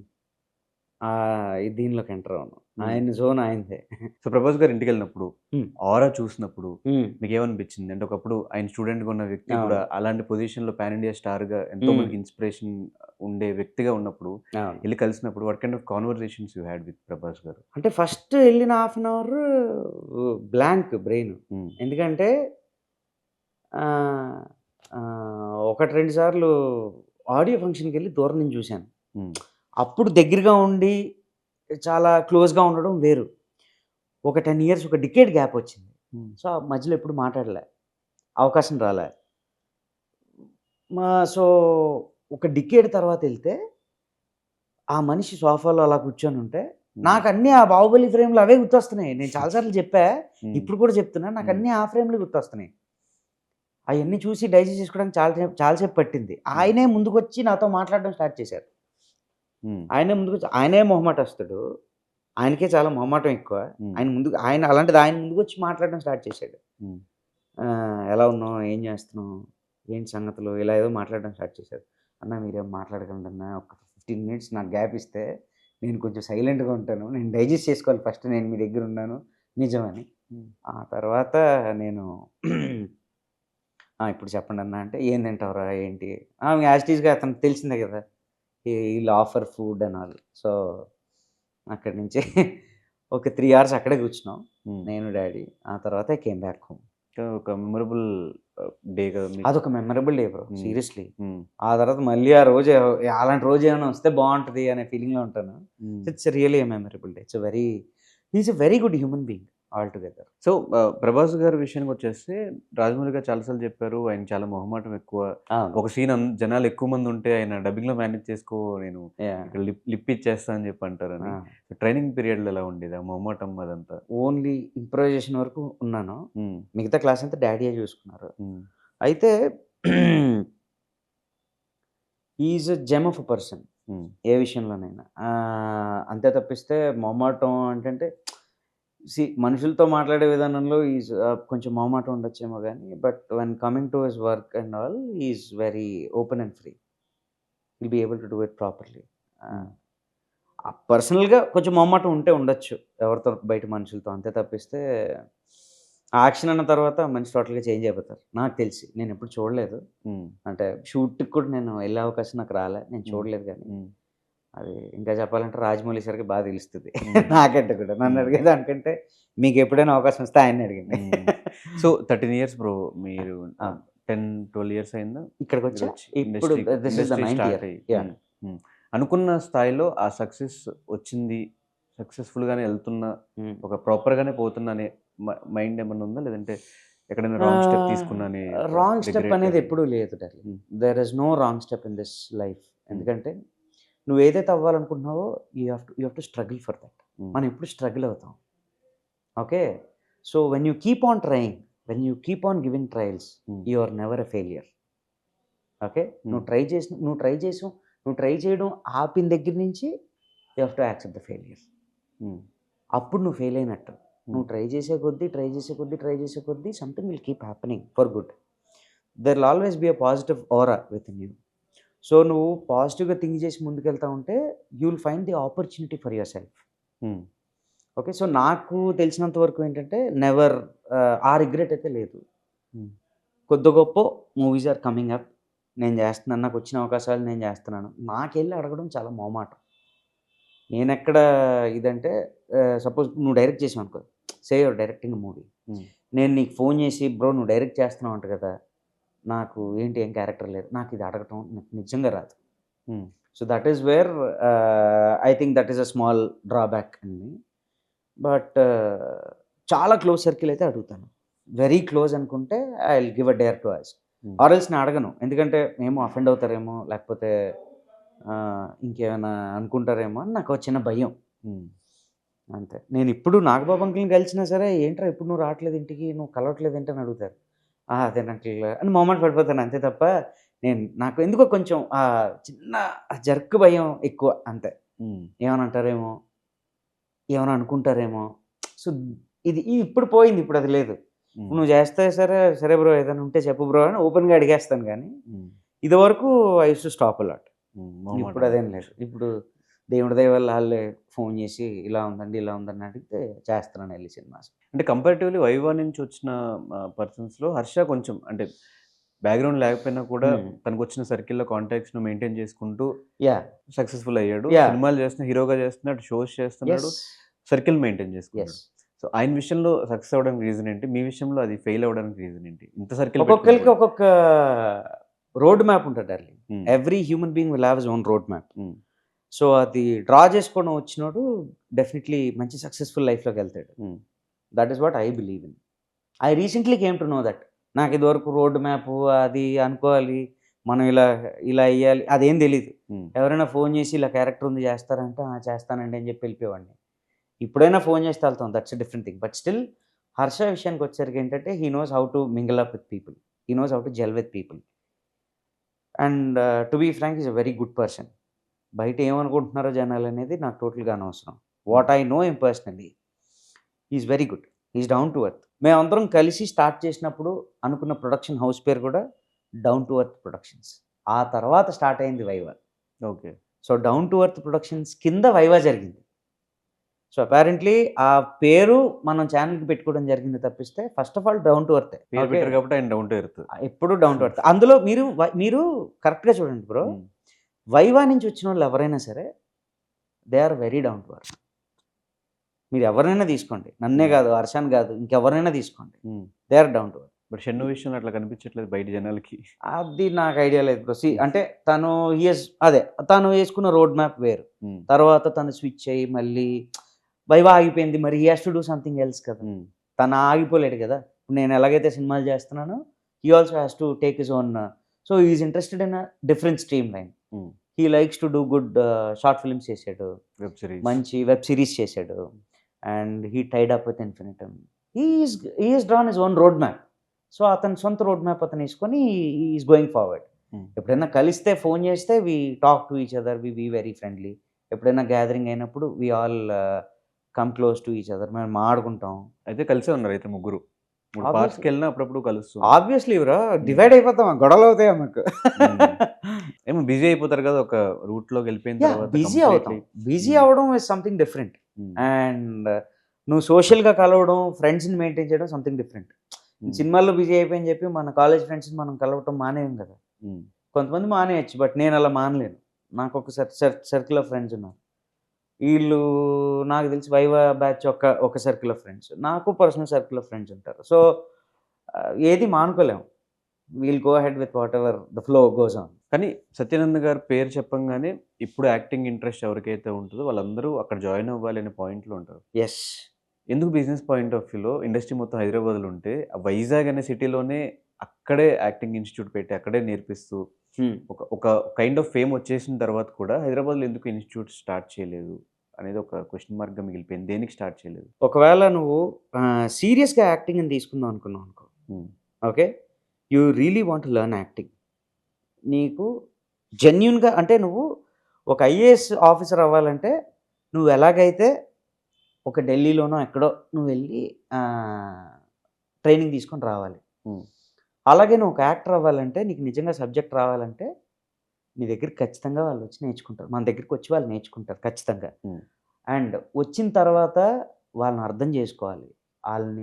దీనిలోకి ఎంటర్ అవ్వను. హ్మ్. ఆయన జోన్ ఆయనదే. సో 'ప్రభాస్' గారి ఇంటికెళ్ళినప్పుడు, హ్మ్. ఆరా చూసినప్పుడు హ్మ్. మీకేమనిపించింది? అంటే ఒకప్పుడు ఆయన స్టూడెంట్‌గా ఉన్న వ్యక్తి కూడా అవును. అలాంటి పొజిషన్‌లో పాన్ ఇండియా స్టార్‌గా ఎంతో హ్మ్. మందికి ఇన్‌స్పిరేషన్ ఉండే వ్యక్తిగా ఉన్నప్పుడు, అవును. ఎళ్లి కలిసినప్పుడు what kind of conversations you had with 'Prabhas' garu? అంటే ఫస్ట్ ఎళ్ళిన half an hour blank brain. Hmm. ఎందుకంటే ఆహ్, 1, 2 సార్లు ఆడియో ఫంక్షన్‌కెళ్ళి దూరం నుంచి చూసాను. హ్మ్. అప్పుడు దగ్గరగా ఉండి చాలా క్లోజ్‌గా ఉండడం వేరు. ఒక 10 ఇయర్స్ ఒక డికేడ్ గ్యాప్ వచ్చింది. హ్మ్. సో, ఆ మధ్యలో ఎప్పుడు మాట్లాడలే. అవకాశం రాలే. సో, ఒక డికేడ్ తర్వాతెళ్తే ఆ మనిషి సోఫాలో అలా కూర్చొనుంటే హ్మ్. నాకన్నీ ఆ 'బాహుబలి' ఫ్రేమ్‌లు అవే గుర్తొస్తున్నాయి. నేను చాలా సార్లు చెప్పా. హ్మ్. ఇప్పుడు కూడా చెప్తున్నా. హ్మ్. నాకన్నీ ఆ ఫ్రేమ్‌లే గుర్తొస్తున్నాయి. అయన్నీ చూసి డైజెస్ట్ చేసుకోవడానికి చాలా సేపు పట్టింది. హ్మ్. ఆయనే ముందుకొచ్చి నాతో మాట్లాడడం స్టార్ట్ చేశారు. హ్మ్. ఆయనే మొహమాటస్తుడు. ఆయనకే చాలా మొహమాటం ఎక్కువ. హ్మ్. ఆయన అలాంటిది ఆయన ముందుకొచ్చి మాట్లాడడం స్టార్ట్ చేశాడు. హ్మ్. ఎలా ఉన్నావు? ఏం చేస్తున్నావు? ఏంటి సంగతులు? ఇలా ఏదో మాట్లాడడం స్టార్ట్ చేశారు. అన్న మీరేం మాట్లాడకండి అన్న. ఒక 15 మినిట్స్ నాకు గ్యాప్ ఇస్తే నేను కొంచెం సైలెంట్‌గా ఉంటాను. నేను డైజెస్ట్ చేసుకోవాలి ఫస్ట్ నేను మీ దగ్గర ఉన్నాను నిజమని. హ్మ్. ఆ తర్వాత నేను ఇప్పుడు చెప్పండన్నా అంటే, "ఏం తింటావురా? ఏంటి?" యాజ్ ఇట్ ఈస్‌గా అతనికి తెలిసిందే గదా! ఈళ్ళు offer food and all. So, అక్కడి నుంచి ఒక 3 అవర్స్ అక్కడే కూర్చున్నాం. హ్మ్. నేను, డ్యాడీ. ఆ తర్వాత ఐ కేమ్ బ్యాక్ హోమ్. ఒక మెమరబుల్ డే కదా మీకు. అదొక మెమరబుల్ డే బ్రో. హ్మ్. సీరియస్‌లీ. హ్మ్. ఆ తర్వాత మళ్ళీ ఆ రోజు అలాంటి రోజు ఏమైనా వస్తే బావుంటది అనే ఫీలింగ్‌లో ఉంటాను. హ్మ్. It's really a memorable day. He is a very good human being. All together. So, Prabhas గారి విషయానికి వచ్చేస్తే రాజమౌళి గారు చాలా సార్లు చెప్పారు. ఆయనకి చాలా మొహమాటం ఎక్కువ. అవును. ఒక సీన్ జనాలు ఎక్కువ మంది ఉంటే ఆయన డబ్బింగ్‌లో మేనేజ్ చేసుకో నేను యాహ్! ఇక్కడ లిప్ ఇచ్చేస్తా అని చెప్పి అంటారని. ఆ! ట్రైనింగ్ పీరియడ్‌లో ఎలా ఉండేది? ఆ మొహమాటం అదంతా? ఓన్లీ ఇంప్రూవైజేషన్ వరకు ఉన్నాను. హ్మ్. మిగతా క్లాస్ అంతా డ్యాడీయే చూసుకున్నారు. హ్మ్. అయితే he is a gem of a person. హ్మ్. ఏ విషయంలోనైనా. అంతే తప్పిస్తే మొహమాటం ఏంటంటే మనుషులతో మాట్లాడే విధానంలో కొంచెం మొహమాటం ఉండొచ్చేమో గానీ, but when coming to his work and all he is very open and free. Will be able to do it properly. హ్మ్. పర్సనల్‌గా కొంచెం మొహమాటం ఉంటే ఉండొచ్చు. ఎవరితో బయట మనుషులతో. అంతే తప్పిస్తే ఆ యాక్షన్ అన్న తర్వాత మనిషి టోటల్‌గా చేంజ్ అయిపోతారు. నాకు తెలిసి. నేనెప్పుడు చూడలేదు. హ్మ్. అంటే షూట్‌కి కూడా నేను ఎళ్ళే అవకాశం నాకు రాలే. నేను హ్మ్. చూడలేదు గానీ. హ్మ్. అది ఇంకా చెప్పాలంటే రాజమౌళి సార్‌కి బాగా తెలుస్తది. హ్మ్. నాకంటే కూడా. నన్ను హ్మ్. అడిగేదానికంటే మీకెప్పుడైనా అవకాశం వస్తే ఆయన్నే అడగండి. హ్మ్. సో, 13 ఇయర్స్ బ్రో మీరు ఆ! 10, 12 ఇయర్స్ అయిందా? ఇక్కడికొచ్చా మీరొచ్చి ఇప్పుడు this is the industry ninth start year. అయ్యి. యాహ్! హ్మ్. హ్మ్. అనుకున్న స్థాయిలో ఆ సక్సెస్ వచ్చింది. సక్సెస్‌ఫుల్‌గానే ఎళ్తున్న, హ్మ్. ఒక ప్రాపర్‌గానే పోతున్నా అనే మైండ్ ఏమన్నా ఉందా? లేదంటే ఎక్కడైనా రాంగ్ స్టెప్ ఆహ్, తీసుకున్నా అని ఒక రాంగ్ స్టెప్ రిగ్రెట్ అనేది ఏమన్నా? ఎప్పుడూ లేదు darling. Hmm. There is no wrong step in this life. Hmm. ఎందుకంటే నువ్వేదైతే అవ్వాలనుకుంటున్నావో you have to struggle for that. Hmm. మనం ఎప్పుడు స్ట్రగుల్ అవుతాం. Okay. So, when you keep on trying, when you keep on giving trials, hmm. You are never a failure. Okay. Hmm. నువ్వు try చేయడం ఆపిన దగ్గర నుంచి you have to accept the failure. Hmm. అప్పుడు నువ్వు ఫెయిల్ అయినట్టు. హ్మ్. నువ్వు ట్రై చేసే కొద్దీ something will keep happening for good. There will always be a positive aura within you. So, నువ్వు పాజిటివ్‌గా థింక్ చేసి ముందుకెళ్తా ఉంటే you will find the opportunity for yourself. Hmm. Okay. So, నాకు తెలిసినంత వరకు ఏంటంటే ఆ రిగ్రెట్ అయితే లేదు. హ్మ్. కొద్దో గొప్పో మూవీస్ ఆర్ కమింగ్ అప్. నేను చేస్తున్నాను. నాకొచ్చిన అవకాశాలు నేను చేస్తున్నాను. నాకెళ్ళి అడగడం చాలా మొహమాటం. నేనెక్కడ ఇదంటే సపోజ్ నువ్వు డైరెక్ట్ చేసావనుకో, say you're directing a movie. Hmm. నేను నీకు ఫోన్ చేసి, "బ్రో నువ్వు డైరెక్ట్ చేస్తున్నావంట కదా! నాకు ఏంటి ఏం క్యారెక్టర్ లేదు." నాకిది అడగటం నాకు నిజంగా రాదు. హ్మ్. So, that is where I think that is a small drawback in me. But చాలా క్లోజ్ సర్కిల్ అయితే అడుగుతాను. వెరీ క్లోజ్ అనుకుంటే I will give a dare to ask. హ్మ్. ఆర్ ఎల్స్ నేను అడగను. ఎందుకంటే ఏమో అఫెండ్ అవుతారేమో, లేకపోతే ఇంకేమైనా అనుకుంటారేమో అని నాకో చిన్న భయం. హ్మ్. అంతే. నేనిప్పుడు నాగబాబు అంకుల్‌ని కలిసినా సరే, "ఏంట్రా ఎప్పుడు నువ్వు రావట్లేదు ఇంటికి? నువ్వు కలవట్లేదు ఏంటి?" అని అడుగుతారు. అదే అంకుల్ అని మొహమాట పడిపోతాను అంతే తప్ప, నాకు ఎందుకో కొంచెం చిన్న జర్క్ భయం ఎక్కువ అంతే. హ్మ్. ఏమైనా అంటారేమో, ఏమైనా అనుకుంటారేమో. సో, ఇది ఇప్పుడు పోయింది. ఇప్పుడది లేదు. హ్మ్. నువ్వు చేస్తే సరే, సరే బ్రో ఏదైనా ఉంటే చెప్పు బ్రో అని ఓపెన్‌గా అడిగేస్తాను గానీ, హ్మ్. ఇదివరకు I used to stop a lot. హ్మ్. మొహమాటం ఇప్పుడదేం లేదు. కొంచెం. ఇప్పుడు దేవుడి దయ వల్ల ఆళ్ళే ఫోను జేసి, ఇలా ఉందండి, ఇలా ఉందని అడిగితే చేస్తున్నాను ఎళ్లి సినిమాస్. అంటే కంపారిటివ్‌లీ 'వైవా' నుంచి వచ్చిన పర్సన్స్‌లో 'హర్ష' కొంచెం అంటే బ్యాక్‌గ్రౌండ్ లేకపోయినా కూడా హ్మ్. తనకొచ్చిన సర్కిల్‌లో కాంటాక్ట్స్‌ను మెయింటైన్ చేసుకుంటూ యాహ్! సక్సెస్‌ఫుల్ అయ్యాడు. యాహ్! సినిమాలు చేస్తున్నా హీరోగా చేస్తున్నాడు, షోస్ చేస్తున్నాడు, యెస్. Circle maintain yes. చేసుకున్నాడు. సో, ఆయన విషయంలో సక్సెస్ అవ్వడానికి రీజన్ ఏంటి? మీ విషయంలో అది ఫెయిల్ అవ్వడానికి రీజన్ ఏంటి? ఇంత సర్కిల్ పెట్టుకొని ఒక్కొక్కళ్ళకి కూడా. ఒక్కొక్క రోడ్ మ్యాప్ ఉంటది darling. Hmm. Every human being will have his own road map. Hmm. So, అది డ్రా చేసుకోవడం వచ్చినోడు డెఫినైట్‌లీ మంచి సక్సెస్‌ఫుల్ లైఫ్‌లోకెళ్తాడు. Hmm. That is what I believe in. I recently came to know that. నాకిదివరకు road map అది అనుకోవాలి. మనం ఇలా ఎయ్యాలి అదేం తెలీదు. హ్మ్. ఎవరైనా ఫోను చేసి ఇలా క్యారెక్టర్ ఉంది చేస్తారంటే, ఆ! చేస్తానండి అని చెప్పి ఎళ్ళిపోయేవాడిని. ఇప్పుడైనా ఫోను చేస్తే ఎళ్తాం. That's a different thing. But still Harsha విషయానికొచ్చేసరికి ఏంటంటే, he knows how to mingle up with people. He knows how to gel with people. And to be frank is a very good person. బయట ఏమనుకుంటున్నారో జనాలనేది నాకు టోటల్‌గా అనవసరం. Hmm. What I know him personally he is very good. He is down to earth. మేమందరం కలిసి start చేసినప్పుడు అనుకున్న ప్రొడక్షన్ హౌస్ పేరు కూడా డౌన్ టు ఎర్త్ ప్రొడక్షన్స్. ఆ తర్వాత స్టార్ట్ అయింది Viva. Okay. So, down to earth productions కింద వైవా జరిగింది. సో, అపారెంట్‌లీ ఆ పేరు మనం ఛానెల్‌కి పెట్టుకోవడం జరిగింది తప్పిస్తే first of all down to ఎర్తే. పేరు ఓకే. పెట్టారు కాబట్టి ఆయన డౌన్ టు ఎర్త్. ఎప్పుడు డౌన్ టు ఎర్త్. అందులో మీరు కరెక్ట్‌గా చూడండి బ్రో. హ్మ్. వైవా నుంచి వచ్చినోళ్ళు ఎవరైనా సరే they are very down to earth. మీరెవరినైనా తీసుకోండి. నన్నే హ్మ్. గాదు, హర్షని గాదు, ఇంకెవరినైనా తీసుకోండి. Hmm. They are down to earth. But 'Shannu' విషయంలో అట్లా కనిపించట్లేదు బయట జనాలకి. అది నాకు ఐడియా లేదు బ్రో. హ్మ్. అంటే తను తను యేసుకున్న రోడ్ మ్యాప్ వేరు. హ్మ్. తర్వాత తను స్విచ్ అయ్యి మళ్ళీ వైవా ఆగిపోయింది, మరి he has to do something else కదా. తను ఆగిపోలేడు కదా. ఇప్పుడు నేను ఎలాగైతే సినిమాలు చేస్తున్నానో he also has to take his own. So is interested in a different stream line. He likes to do good short films చేశాడు, వెబ్ సిరీస్. మంచి వెబ్ సిరీస్ చేశాడు, and he tied up with Infinitum. He is drawn his own road map. So అతని సొంత road map అతను వేసుకొని is going forward. ఎప్పుడైనా కలిస్తే phone చేస్తే we talk to each other, we very friendly. ఎప్పుడైనా గ్యాదరింగ్ అయినప్పుడు we all come close to each other, మేము ఆడుకుంటాం. అయితే కలిసే ఉన్నారు అయితే ముగ్గురు పార్క్స్కి వెళ్ళినా అప్పుడప్పుడు కలుస్తాం. ఆబ్వియస్లీ బ్రో, డివైడ్ అయిపోతాం, గొడవలు అవుతాయి మాకు. ఏమో బిజీ అయిపోతారు కదా ఒక రూట్ లోకి వెళ్ళిపోయిన తర్వాత. బిజీ అవుతాం. బిజీ అవ్వడం ఇస్ సంథింగ్ డిఫరెంట్, అండ్ నువ్వు సోషల్గా కలవడం, ఫ్రెండ్స్ని మెయింటైన్ చేయడం సంథింగ్ డిఫరెంట్. సినిమాల్లో బిజీ అయిపోయి చెప్పి మన కాలేజ్ ఫ్రెండ్స్ మనం కలవటం మానేయం కదా. కొంతమంది మానేయచ్చు, బట్ నేను అలా మానలేను. నాకు ఒక సర్కిల్ ఆఫ్ ఫ్రెండ్స్ ఉన్నారు. వీళ్ళు నాకు తెలిసి వైవా బ్యాచ్ ఒక సర్కిల్ ఆఫ్ ఫ్రెండ్స్, నాకు పర్సనల్ సర్కిల్ ఆఫ్ ఫ్రెండ్స్ ఉంటారు. సో ఏది మానుకోలేము. We'll go ahead with whatever the flow goes on. కానీ సత్యానంద్ గారు పేరు చెప్పంగానే ఇప్పుడు యాక్టింగ్ ఇంట్రెస్ట్ ఎవరికైతే ఉంటుందో వాళ్ళందరూ అక్కడ జాయిన్ అవ్వాలి అనే పాయింట్లో ఉంటారు. ఎస్. ఎందుకు బిజినెస్ పాయింట్ ఆఫ్ వ్యూలో ఇండస్ట్రీ మొత్తం హైదరాబాద్లో ఉంటే వైజాగ్ అనే సిటీలోనే అక్కడే యాక్టింగ్ ఇన్స్టిట్యూట్ పెట్టి అక్కడే నేర్పిస్తూ ఒక ఒక కైండ్ ఆఫ్ ఫేమ్ వచ్చేసిన తర్వాత కూడా హైదరాబాద్లో ఎందుకు ఇన్స్టిట్యూట్ స్టార్ట్ చేయలేదు అనేది ఒక క్వశ్చన్ మార్క్గా మిగిలిపోయింది. దేనికి స్టార్ట్ చేయలేదు? ఒకవేళ నువ్వు సీరియస్గా యాక్టింగ్ అని తీసుకుందాం అనుకున్నావు అనుకో, okay, you really want learn acting. నీకు జెన్యున్గా అంటే నువ్వు ఒక ఐఏఎస్ ఆఫీసర్ అవ్వాలంటే నువ్వు ఎలాగైతే ఒక ఢిల్లీలోనో ఎక్కడో నువ్వు వెళ్ళి ట్రైనింగ్ తీసుకొని రావాలి, అలాగే నువ్వు ఒక యాక్టర్ అవ్వాలంటే నీకు నిజంగా సబ్జెక్ట్ రావాలంటే నీ దగ్గరికి ఖచ్చితంగా వాళ్ళు వచ్చి నేర్చుకుంటారు. మన దగ్గరికి వచ్చి వాళ్ళు నేర్చుకుంటారు ఖచ్చితంగా. అండ్ వచ్చిన తర్వాత వాళ్ళని అర్థం చేసుకోవాలి,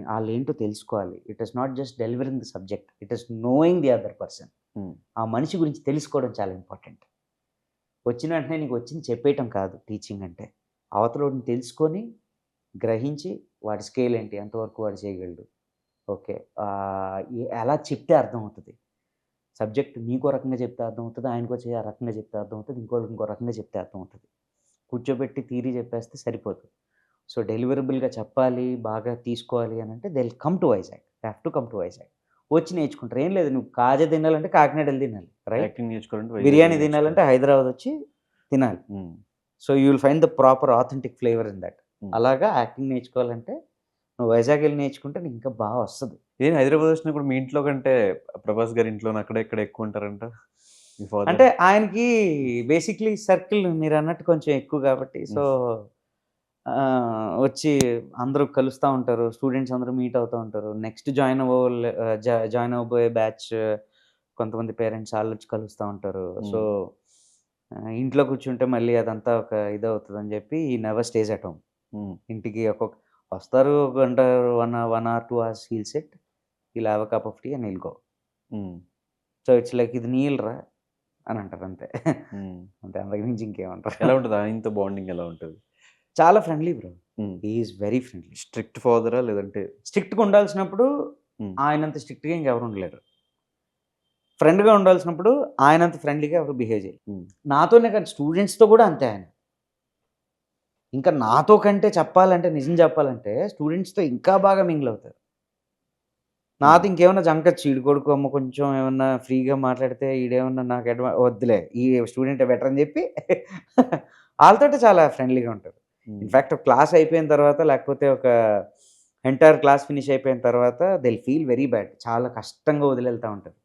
వాళ్ళు ఏంటో తెలుసుకోవాలి. It is not just delivering the subject, it is knowing the other person. ఆ మనిషి గురించి తెలుసుకోవడం చాలా ఇంపార్టెంట్. వచ్చిన వెంటనే నీకు వచ్చింది చెప్పేయటం కాదు టీచింగ్ అంటే. అవతలని తెలుసుకొని గ్రహించి వాడి స్కేల్ ఏంటి, ఎంతవరకు వాడు చేయగలడు, ఓకే, ఎలా చెప్తే అర్థమవుతుంది. సబ్జెక్ట్ నీకో రకంగా చెప్తే అర్థమవుతుంది, ఆయనకో ఆ రకంగా చెప్తే అర్థమవుతుంది, ఇంకో రకంగా చెప్తే అర్థమవుతుంది. కూర్చోబెట్టి థియరీ చెప్పేస్తే సరిపోదు. సో డెలివరబుల్గా చెప్పాలి, బాగా తీసుకోవాలి అని అంటే they will come to Vizag, they have to come to Vizag. వచ్చి నేర్చుకుంటారు. ఏం లేదు, నువ్వు కాజా తినాలంటే కాకినాడ వెళ్ళి తినాలి, రైట్? యాక్టింగ్ నేర్చుకోవాలంటే బిర్యానీ తినాలంటే హైదరాబాద్ వచ్చి తినాలి. So you will find the proper authentic flavour in that. అలాగా యాక్టింగ్ నేర్చుకోవాలంటే నువ్వు వైజాగ్ వెళ్ళి నేర్చుకుంటే నీకు ఇంకా బాగా వస్తుంది. నేను హైదరాబాద్ వచ్చినప్పుడు మీ ఇంట్లో కంటే ప్రభాస్ గారి ఇంట్లో అక్కడ ఎక్కడ ఎక్కువ ఉంటారంట? అంటే ఆయనకి బేసిక్లీ సర్కిల్ మీరు అన్నట్టు కొంచెం ఎక్కువ కాబట్టి, సో వచ్చి అందరూ కలుస్తూ ఉంటారు, స్టూడెంట్స్ అందరూ మీట్ అవుతూ ఉంటారు. నెక్స్ట్ జాయిన్ అవ్వబోయే బ్యాచ్ కొంతమంది పేరెంట్స్ వాళ్ళు వచ్చి కలుస్తూ ఉంటారు. సో ఇంట్లో కూర్చుంటే మళ్ళీ అదంతా ఒక ఇది అవుతుంది అని చెప్పి ఈ నెవర్ స్టేజ్ అట్ హోమ్. ఇంటికి వస్తారు, ఒక గంట 1 hour 2 hours he'll set, he'll have a cup of tea and he'll go. So it's like ఇది నీళ్ళరా అని అంటారు అంతే. అంతే, అంతకు మించి ఇంకేమంటారు. ఎలా ఉంటుంది ఆయనతో బాండింగ్? ఎలా ఉంటుంది? చాలా friendly bro, is very friendly. Strict ఫాదరా లేదంటే? స్ట్రిక్ట్గా ఉండాల్సినప్పుడు ఆయనంత స్ట్రిక్ట్గా ఇంకెవరు ఉండలేరు. ఫ్రెండ్గా ఉండాల్సినప్పుడు ఆయనంత ఫ్రెండ్లీగా ఎవరు బిహేవ్ చేయరు. నాతోనే కానీ స్టూడెంట్స్తో కూడా అంతే ఆయన. ఇంకా నాతో కంటే చెప్పాలంటే, నిజం చెప్పాలంటే స్టూడెంట్స్తో ఇంకా బాగా మింగిల్ అవుతారు. నాతో ఇంకేమన్నా జంకచ్చు, ఈడు కొడుకు అమ్మ కొంచెం ఏమన్నా ఫ్రీగా మాట్లాడితే ఈడేమన్నా నాకు వద్దులే ఈ స్టూడెంట్ బెటర్ అని చెప్పి వాళ్ళతో చాలా ఫ్రెండ్లీగా ఉంటారు. ఇన్ఫ్యాక్ట్ క్లాస్ అయిపోయిన తర్వాత, లేకపోతే ఒక ఎంటైర్ క్లాస్ ఫినిష్ అయిపోయిన తర్వాత they will feel very bad. చాలా కష్టంగా వదిలేళ్తూ ఉంటారు.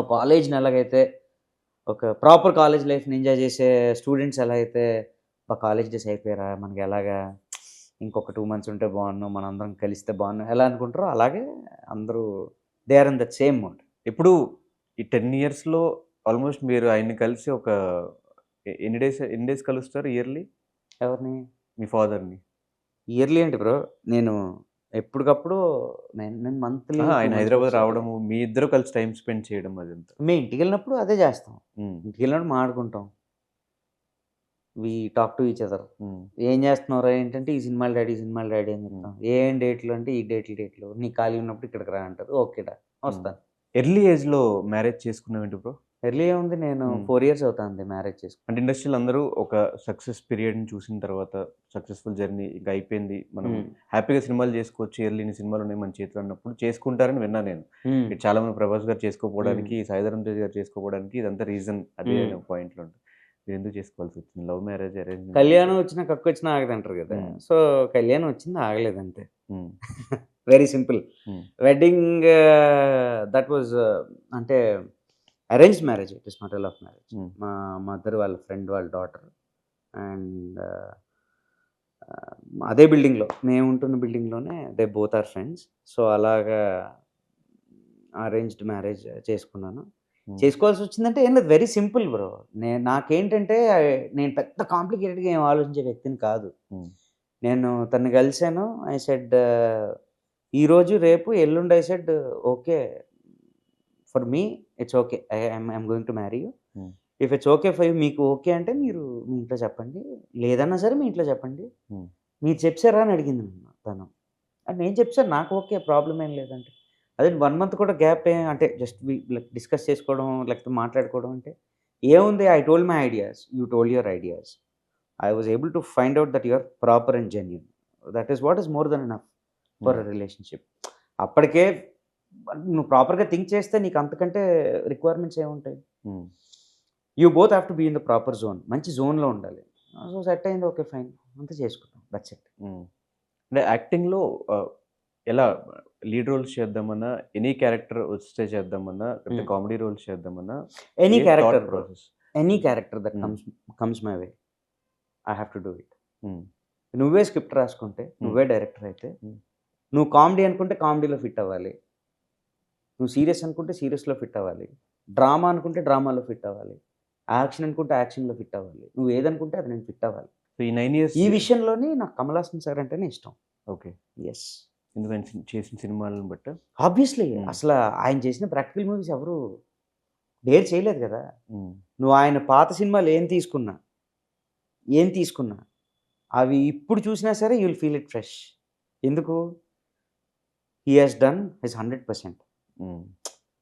ఒక కాలేజ్ని ఎలాగైతే ఒక ప్రాపర్ కాలేజ్ లైఫ్ని ఎంజాయ్ చేసే స్టూడెంట్స్ ఎలా అయితే కాలేజ్ డేస్ అయిపోయారా, మనకి ఎలాగా ఇంకొక 2 months ఉంటే బాగున్నాం, మన అందరం కలిస్తే బాగున్నాం ఎలా అనుకుంటారో, అలాగే అందరూ they are in that same mode. ఇప్పుడు ఈ 10 yearsలో ఆల్మోస్ట్ మీరు ఆయన్ని కలిసి ఒక ఎన్ని డేస్ కలుస్తారు ఇయర్లీ? ఎవరిని? మీ ఫాదర్ని. ఇయర్లీ ఏంటి బ్రో, నేను ఎప్పటికప్పుడు నేను మంత్లీ ఆయన హైదరాబాద్ రావడము, మీ ఇద్దరు కలిసి టైం స్పెండ్ చేయడం, అదంతా మేము ఇంటికి వెళ్ళినప్పుడు అదే చేస్తాం. ఇంటికి వెళ్ళినప్పుడు మాట్లాడుకుంటాం, we talk to each other. ఏం చేస్తున్నారా ఏంటంటే ఈ సినిమాలు డాడీ అని చెప్తాం. ఏం డేట్లు అంటే ఈ డేట్లు, నీ ఖాళీ ఉన్నప్పుడు ఇక్కడికి రా అంటారు. ఓకేడా వస్తాను. ఎర్లీ ఏజ్లో మ్యారేజ్ చేసుకున్నావేంటి బ్రో? ఎర్లీ ఉంది, నేను 4 ఇయర్స్ అవుతుంది మ్యారేజ్ చేసుకుని. అంటే ఇండస్ట్రీలో అందరూ ఒక సక్సెస్ పీరియడ్‌ని చూసిన తర్వాత సక్సెస్‌ఫుల్ జర్నీ ఇంక అయిపోయింది. మనం హ్యాపీగా సినిమాలు చేసుకోవచ్చు. ఎర్లీ ఇన్ని సినిమాలు ఉన్నాయి మన చేతిలో అన్నప్పుడు చేసుకుంటారని విన్నా నేను. ఇటు చాలామంది ప్రభాస్ గారు చేసుకోకపోవడానికి, సాయిధరమ్ తేజ్ గారు చేసుకోకపోవడానికి ఇదంతా రీజన్ అదే అనే పాయింట్‌లో ఉంటుంది. మీరెందుకు చేసుకోవాల్సి వచ్చింది? లవ్ మ్యారేజ్, అరేంజ్ కళ్యాణం వచ్చినా కక్కొచ్చినా ఆగదంటారు కదా. సో కళ్యాణం వచ్చింది, ఆగలేదు అంతే. Very simple. Wedding that was అంటే arranged marriage, it is not a love marriage. మా మదర్ వాళ్ళ ఫ్రెండ్ వాళ్ళ డాటర్. అండ్ అదే బిల్డింగ్లో, మేము ఉంటున్న బిల్డింగ్లోనే they both are friends. So అలాగా అరేంజ్డ్ మ్యారేజ్ చేసుకున్నాను. చేసుకోవాల్సి వచ్చిందంటే ఏం లేదు, వెరీ సింపుల్ బ్రో. నాకేంటంటే నేను పెద్ద కాంప్లికేటెడ్గా ఏం ఆలోచించే వ్యక్తిని కాదు. నేను తను కలిసాను, ఐ సెడ్ ఈరోజు రేపు ఎల్లుండి I said okay for me, it's okay, I'm going to marry you. If it's okay for you, మీకు ఓకే అంటే మీరు మీ ఇంట్లో చెప్పండి, లేదన్నా సరే మీ ఇంట్లో చెప్పండి. మీరు చెప్పారా అని అడిగింది నన్ను తను. అని నేను చెప్పాను, నాకు ఓకే, ప్రాబ్లం ఏం లేదంటే. అదే 1 మంత్ కూడా గ్యాప్ అంటే జస్ట్ డిస్కస్ చేసుకోవడం లేకపోతే మాట్లాడుకోవడం అంటే ఏముంది. I told my ideas, you told your ideas. I was able to find out that your proper and genuine. That is what is more than enough for a relationship. అప్పటికే నువ్వు ప్రాపర్గా think చేస్తే నీకు అంతకంటే రిక్వైర్మెంట్స్ ఏముంటాయి. You both have to be in the proper zone, మంచి జోన్లో ఉండాలి. సో సెట్ అయింది, ఓకే ఫైన్, అంతా చేసుకుంటాం, దట్స్ ఇట్. అంటే యాక్టింగ్‌లో ఎలా లీడ్ రోల్స్ చేద్దామన్నా, ఎనీ క్యారెక్టర్ వస్తే చేద్దామన్నా, లేకపోతే కామెడీ రోల్స్ చేద్దామన్నా, any A character thought process? Any character that comes my way, I have to do it. నువ్వే స్క్రిప్ట్ రాసుకుంటే, నువ్వే డైరెక్టర్ అయితే, నువ్వు కామెడీ అనుకుంటే కామెడీలో ఫిట్ అవ్వాలి, నువ్వు సీరియస్ అనుకుంటే సీరియస్లో ఫిట్ అవ్వాలి, డ్రామా అనుకుంటే డ్రామాలో ఫిట్ అవ్వాలి, యాక్షన్ అనుకుంటే యాక్షన్లో ఫిట్ అవ్వాలి, నువ్వు ఏదనుకుంటే అది నేను ఫిట్ అవ్వాలి. సో ఈ 9 ఇయర్స్ ఈ విషయంలోనే నాకు కమల్ హాసన్ సార్ అంటేనే ఇష్టం. ఓకే. ఎస్, ఎందుకంటే చేసిన సినిమాలను బట్టి ఆబ్వియస్లీ. అసలు ఆయన చేసిన ప్రాక్టికల్ మూవీస్ ఎవరు డేర్ చేయలేదు కదా. నువ్వు ఆయన పాత సినిమాలు ఏం తీసుకున్నా అవి ఇప్పుడు చూసినా సరే you will feel it fresh. ఎందుకు? He has done his 100%.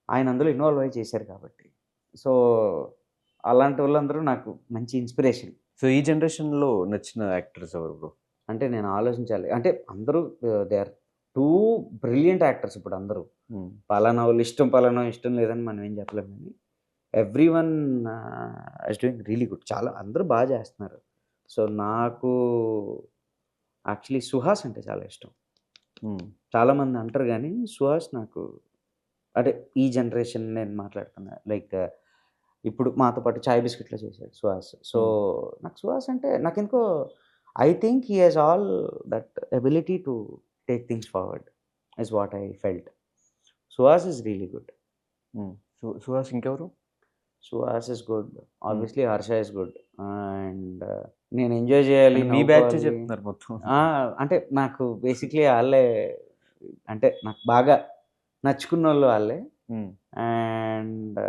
ఆయన అందులో ఇన్వాల్వ్ అయ్యి చేశారు కాబట్టి. సో అలాంటి వాళ్ళందరూ నాకు మంచి ఇన్స్పిరేషన్. సో ఈ జనరేషన్‌లో నచ్చిన యాక్టర్స్ ఎవరు బ్రో? అంటే నేను ఆలోచించాలి అంటే అందరూ దే ఆర్ 2 బ్రిలియంట్ యాక్టర్స్ ఇప్పుడు అందరూ. పలానా వాళ్ళు ఇష్టం, పలానా ఇష్టం లేదని మనం ఏం చెప్పలేము. కానీ everyone is doing really good. చాలా అందరూ బాగా చేస్తున్నారు. సో నాకు యాక్చువల్లీ సుహాస్ అంటే చాలా ఇష్టం. చాలామంది అంటారు కానీ సుహాస్ నాకు అంటే ఈ జనరేషన్ నేను మాట్లాడుతున్నా. లైక్ ఇప్పుడు మాతో పాటు చాయ్ బిస్కెట్లో చేశాడు సుహాస్. సో నాకు సుహాస్ అంటే నాకెందుకో I think he has all that ability to take things forward is what I felt. Suhas is really good. Suhas ఇంకెవరు? Suhas is good, obviously Harsha is good. And నేను ఎంజాయ్ చేయాలి, మీ బ్యాచ్ చెప్తున్నారు మొత్తం. అంటే నాకు బేసిక్లీ వాళ్ళే అంటే నాకు బాగా నచ్చుకున్న వాళ్ళు వాళ్ళే. And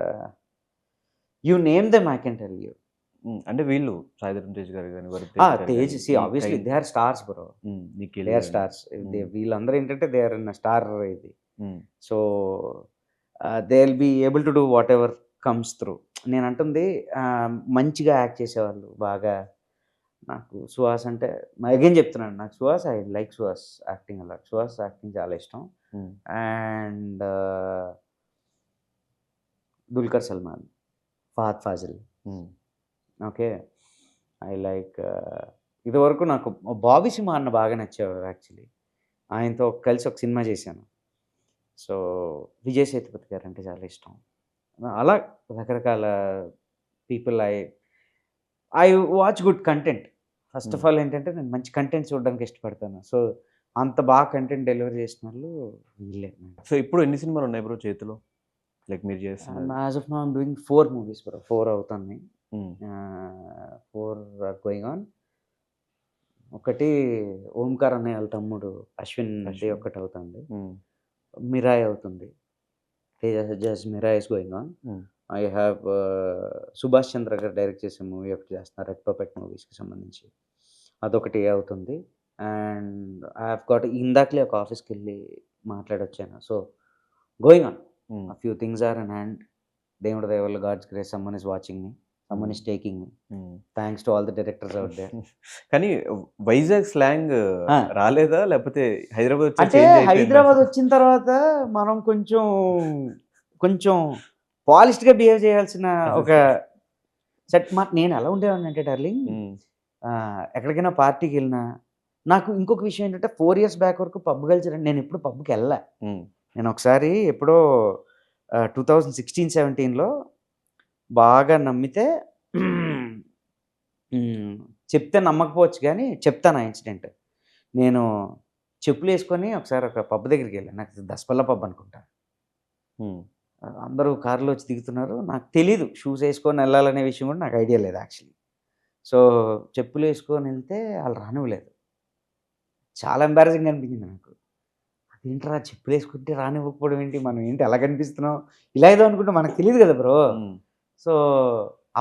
you name them, I can tell you. అంటే వీళ్ళు సాయిధరమ్ తేజ్ గారు కానీ, Tej, see obviously they are stars bro, they are stars. వీళ్ళందరూ ఏంటంటే దే ఆర్ ఇన్ స్టార్ ఇది. So they will be able to do whatever comes through. నేను అంటుంది మంచిగా act చేసేవాళ్ళు బాగా. నాకు సుహాస్ అంటే అగైన్ చెప్తున్నాను, నాకు Suhas, I like Suhas acting అలా. సుహాస్ యాక్టింగ్ చాలా ఇష్టం. And Dulquer Salmaan, Fahadh Faasil, okay, I like. ఇదివరకు నాకు బాబీ సింహ అన్న బాగా నచ్చేవారు యాక్చువల్లీ. ఆయనతో కలిసి ఒక సినిమా చేశాను. సో విజయ్ సేతుపతి గారు అంటే చాలా ఇష్టం. అలా రకరకాల people I watch good content. First of all ఏంటంటే నేను మంచి కంటెంట్ చూడడానికి ఇష్టపడతాను. సో అంత బాగా కంటెంట్ డెలివరీ చేసిన వాళ్ళు వీళ్ళే. సో ఇప్పుడు ఎన్ని సినిమాలు ఉన్నాయి బ్రో చేతిలో? లైక్ మీరు చేస్తున్నారు? As of now I'm doing 4 movies bro. 4 అవుతుంది. 4 ఆర్ గోయింగ్ ఆన్. ఒకటి ఓంకార్ అన్నయ్య వాళ్ళ తమ్ముడు అశ్విన్ ది ఒకటి అవుతుంది. మిరాయ్ అవుతుంది. Tejas Mirai is going on. I have Subhash Chandra garu direct చేసే మూవీ ఒకటి చేస్తున్నారు, రెడ్ పపెట్ మూవీస్కి సంబంధించి, అదొకటి అవుతుంది. అండ్ ఐ హ్యావ్ గాట్ ఇందాకలే ఒక ఆఫీస్కి వెళ్ళి మాట్లాడొచ్చాను. So going on, a few things are in hand. దేవుడి దయ వల్ల god's grace someone is watching me, someone is taking me. Thanks to all the directors out there. కానీ వైజాగ్ స్లాంగ్ ఆ. రాలేదా? లేకపోతే హైదరాబాద్ వచ్చి అంటే చేంజ్ అయిపోయిందా? హైదరాబాద్ వచ్చిన తర్వాత మనం కొంచెం కొంచెం పాలిష్డ్గా బిహేవ్ చేయాల్సిన ఒక సెట్ మాట. నేను ఎలా ఉండేవాడిని అంటే డార్లింగ్, ఎక్కడికైనా పార్టీకి వెళ్ళినా నాకు ఇంకొక విషయం ఏంటంటే 4 years బ్యాక్ వరకు పబ్ కల్చర్ నేను ఎప్పుడు పబ్కి వెళ్ళా. నేను ఒకసారి ఎప్పుడో 2016-17లో బాగా నమ్మితే చెప్తే నమ్మకపోవచ్చు కానీ చెప్తాను ఆ ఇన్సిడెంట్. నేను చెప్పులు వేసుకొని ఒకసారి ఒక పబ్ దగ్గరికి వెళ్ళాను. నాకు దసపల్ల పబ్ అనుకుంటా. అందరూ కారులో వచ్చి దిగుతున్నారు. నాకు తెలీదు షూస్ వేసుకొని వెళ్ళాలనే విషయం కూడా నాకు ఐడియా లేదు యాక్చువల్లీ. సో చెప్పులు వేసుకొని వెళ్తే వాళ్ళు రానివ్వలేదు. చాలా ఎంబారసింగ్ అనిపించింది నాకు. అదేంట్రా చెప్పులు వేసుకుంటే రానివ్వకపోవడం ఏంటి, మనం ఏంటి ఎలా కనిపిస్తున్నాం, ఇలా ఏదో అనుకుంటే మనకు తెలియదు కదా బ్రో. సో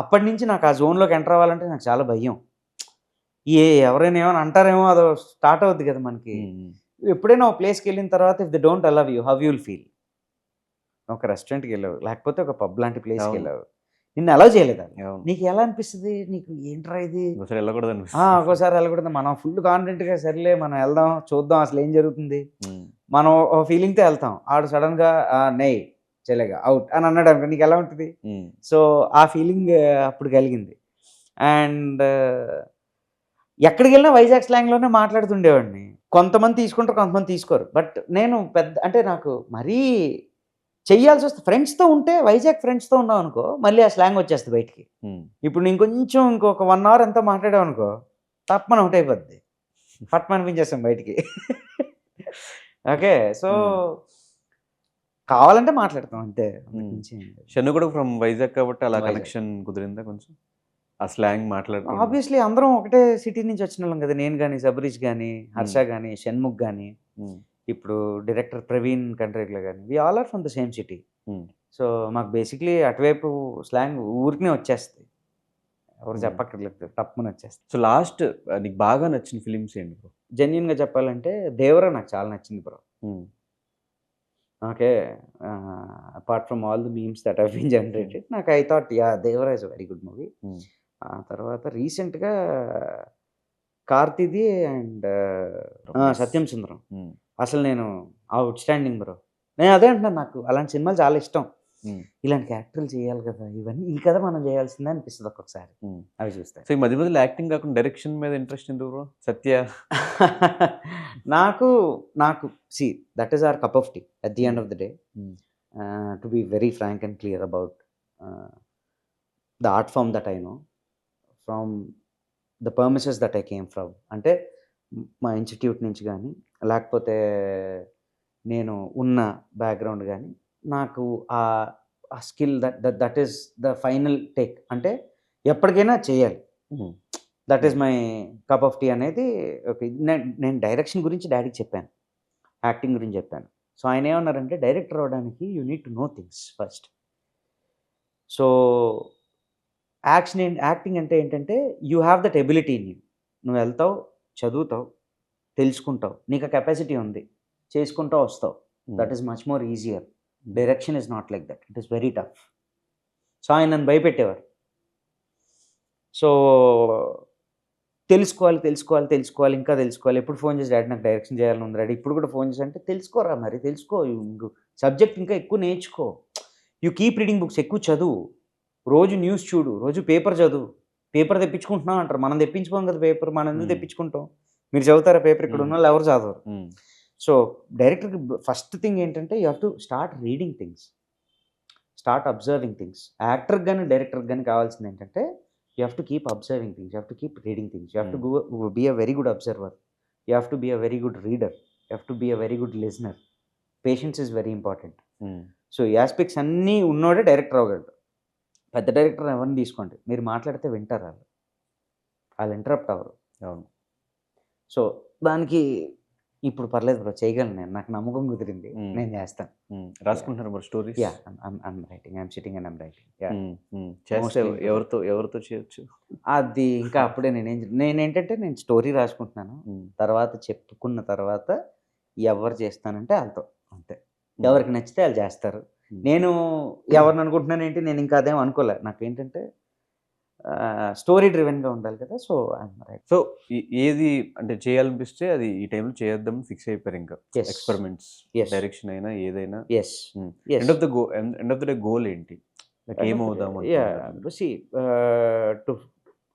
అప్పటి నుంచి నాకు ఆ జోన్లోకి ఎంటర్ అవ్వాలంటే నాకు చాలా భయం. ఎవరైనా ఏమైనా అంటారేమో అదో స్టార్ట్ అవుద్ది కదా మనకి. ఎప్పుడైనా ఒక ప్లేస్కి వెళ్ళిన తర్వాత if they don't allow you how you will feel. ఒక రెస్టారెంట్కి వెళ్ళావు, లేకపోతే ఒక పబ్ లాంటి ప్లేస్కి వెళ్ళావు, నిన్ను అలౌ చేయలేదు, నీకు ఎలా అనిపిస్తుంది? నీకు ఏంట్రా ఇది, ఒక్కోసారి వెళ్ళకూడదు. మనం ఫుల్ కాన్ఫిడెంట్గా సరేలే మనం వెళ్దాం చూద్దాం అసలు ఏం జరుగుతుంది, మనం ఒక ఫీలింగ్తో వెళ్తాం. ఆడు సడన్గా నెయ్ చెలేగా అవుట్ అని అన్నాడు అనుకో, నీకు ఎలా ఉంటుంది? సో ఆ ఫీలింగ్ అప్పుడు కలిగింది. అండ్ ఎక్కడికి వెళ్ళినా వైజాగ్ స్లాంగ్లోనే మాట్లాడుతుండేవాడిని. కొంతమంది తీసుకుంటారు, కొంతమంది తీసుకోరు. బట్ నేను అంటే నాకు మరీ చెయ్యాల్సి వస్తే ఫ్రెండ్స్తో ఉంటే, వైజాగ్ ఫ్రెండ్స్తో ఉన్నాం అనుకో మళ్ళీ ఆ స్లాంగ్ వచ్చేస్తుంది బయటికి. ఇప్పుడు నేను కొంచెం ఇంకొక 1 hour ఎంతో మాట్లాడాం అనుకో తప్పని ఒకటి అయిపోద్ది, పట్మ అనిపించేస్తాం బయటికి. ఓకే, సో కావాలంటే మాట్లాడతాం అంతే. షన్ను కూడా ఫ్రమ్ వైజాగ్ కాబట్టి అలా కనెక్షన్ కుదిరిందా కొంచెం ఆ స్లాంగ్ మాట్లాడుతూ? ఆబ్వియస్లీ అందరం ఒకటే సిటీ నుంచి వచ్చిన వాళ్ళం కదా. నేను కానీ, సబరీష్ కానీ, హర్ష కానీ, షణ్ముఖ్ కానీ, ఇప్పుడు డైరెక్టర్ ప్రవీణ్ కంట్రేట్ల కానీ, we all are from the same city. So మాకు బేసిక్లీ అటువైపు స్లాంగ్ ఊరికనే వచ్చేస్తుంది, ఎవరు చెప్పక్కర్లేదు, తప్పని వచ్చేస్తుంది. సో లాస్ట్ నీకు బాగా నచ్చిన ఫిలిమ్స్ ఏంటి బ్రో? జెన్యున్గా చెప్పాలంటే దేవరా నాకు చాలా నచ్చింది bro. Okay, apart from all the memes that have been generated, నాకు I thought Devara is a very good movie. ఆ తర్వాత రీసెంట్గా కార్తీది అండ్ సత్యం సుందరం. అసలు నేను అవుట్ స్టాండింగ్ బ్రో. నేను అదే అంటున్నాను, నాకు అలాంటి సినిమాలు చాలా ఇష్టం. ఇలాంటి క్యారెక్టర్లు చేయాలి కదా, ఇవన్నీ ఈ కథ మనం చేయాల్సిందే అనిపిస్తుంది ఒక్కొక్కసారి అవి చూస్తే. సో ఈ మధ్య మధ్యలో యాక్టింగ్ కాకుండా డైరెక్షన్ మీద ఇంట్రెస్ట్ ఎందుకు బ్రో? సత్య నాకు see that is our cup of tea at the end of the day. To be very frank and clear about the art form that I know from the premises that I came from. అంటే మా institute నుంచి కానీ, లేకపోతే నేను ఉన్న background కానీ, నాకు ఆ skill that is the final take. అంటే ఎప్పటికైనా చేయాలి, that is my cup of tea అనేది. ఓకే, నేను డైరెక్షన్ గురించి డాడీకి చెప్పాను, యాక్టింగ్ గురించి చెప్పాను. సో ఆయన ఏమన్నారంటే, డైరెక్టర్ అవ్వడానికి you need to know things first. So acting అంటే ఏంటంటే you have that ability in you. నువ్వు వెళ్తావు, చదువుతావు, తెలుసుకుంటావు, నీకు ఆ కెపాసిటీ ఉంది, చేసుకుంటావు, వస్తావు. That is much more easier. Direction is not like that, it is very tough. So ఆయన నన్ను భయపెట్టేవారు. సో తెలుసుకోవాలి, ఇంకా తెలుసుకోవాలి. ఎప్పుడు ఫోన్ చేసి డాడీ నాకు డైరెక్షన్ చేయాలని ఉంది డాడీ, ఇప్పుడు కూడా ఫోన్ చేసి అంటే తెలుసుకోరా మరి, తెలుసుకో, సబ్జెక్ట్ ఇంకా ఎక్కువ నేర్చుకో, యూ కీప్ రీడింగ్ బుక్స్, ఎక్కువ చదువు, రోజు న్యూస్ చూడు, రోజు పేపర్ చదువు. పేపర్ తెప్పించుకుంటున్నాం అంటారు, మనం తెప్పించుకోం కదా పేపర్, మనం ఎందుకు తెప్పించుకుంటాం? మీరు చదువుతారా పేపర్? ఇక్కడ ఉన్న వాళ్ళు ఎవరు చదవరు. సో డైరెక్టర్కి ఫస్ట్ థింగ్ ఏంటంటే you have to start reading things, start observing things. యాక్టర్కి కానీ డైరెక్టర్కి కానీ కావాల్సింది ఏంటంటే you have to keep observing things, you have to keep reading things, you have to be a very good observer, you have to be a very good reader, you have to be a very good listener. Patience is very important. So ఈ aspects అన్నీ ఉన్నోడే director అవ్వగలడు. పెద్ద director ఎవరిని తీసుకోండి, మీరు మాట్లాడితే వింటారు, వాళ్ళు ఇంటరప్ట్ అవ్వరు. అవును. సో దానికి ఇప్పుడు పర్లేదు బ్రో, చేయగలను నేను, నాకు నమ్మకం కుదిరింది, నేను చేస్తాను. రాసుకుంటున్నారు bro stories? Yeah, I'm writing, I'm sitting and I'm writing. చేస్తే ఎవరితో చేయొచ్చు అది ఇంకా అప్పుడే నేనేంటంటే నేను స్టోరీ రాసుకుంటున్నాను, తర్వాత చెప్పుకున్న తర్వాత ఎవరు చేస్తానంటే వాళ్ళతో, అంతే. ఎవరికి నచ్చితే వాళ్ళు చేస్తారు, నేను ఎవరిని అనుకుంటున్నాను ఏంటి, నేను ఇంకా అదేం అనుకోలే. నాకేంటంటే స్టోరీ డ్రివెన్గా ఉండాలి కదా. So I'm right. సో ఏది అంటే చేయాలనిపిస్తే అది ఈ టైంలో చేద్దాం ఫిక్స్ అయిపోయారు ఇంకా. Yes. Experiments, Yes. డైరెక్షన్ అయినా ఏదైనా. Yes. End of the day goal ఏంటి? Like ఏమవుదాం Yeah. అనుకుంటున్నారు? See, to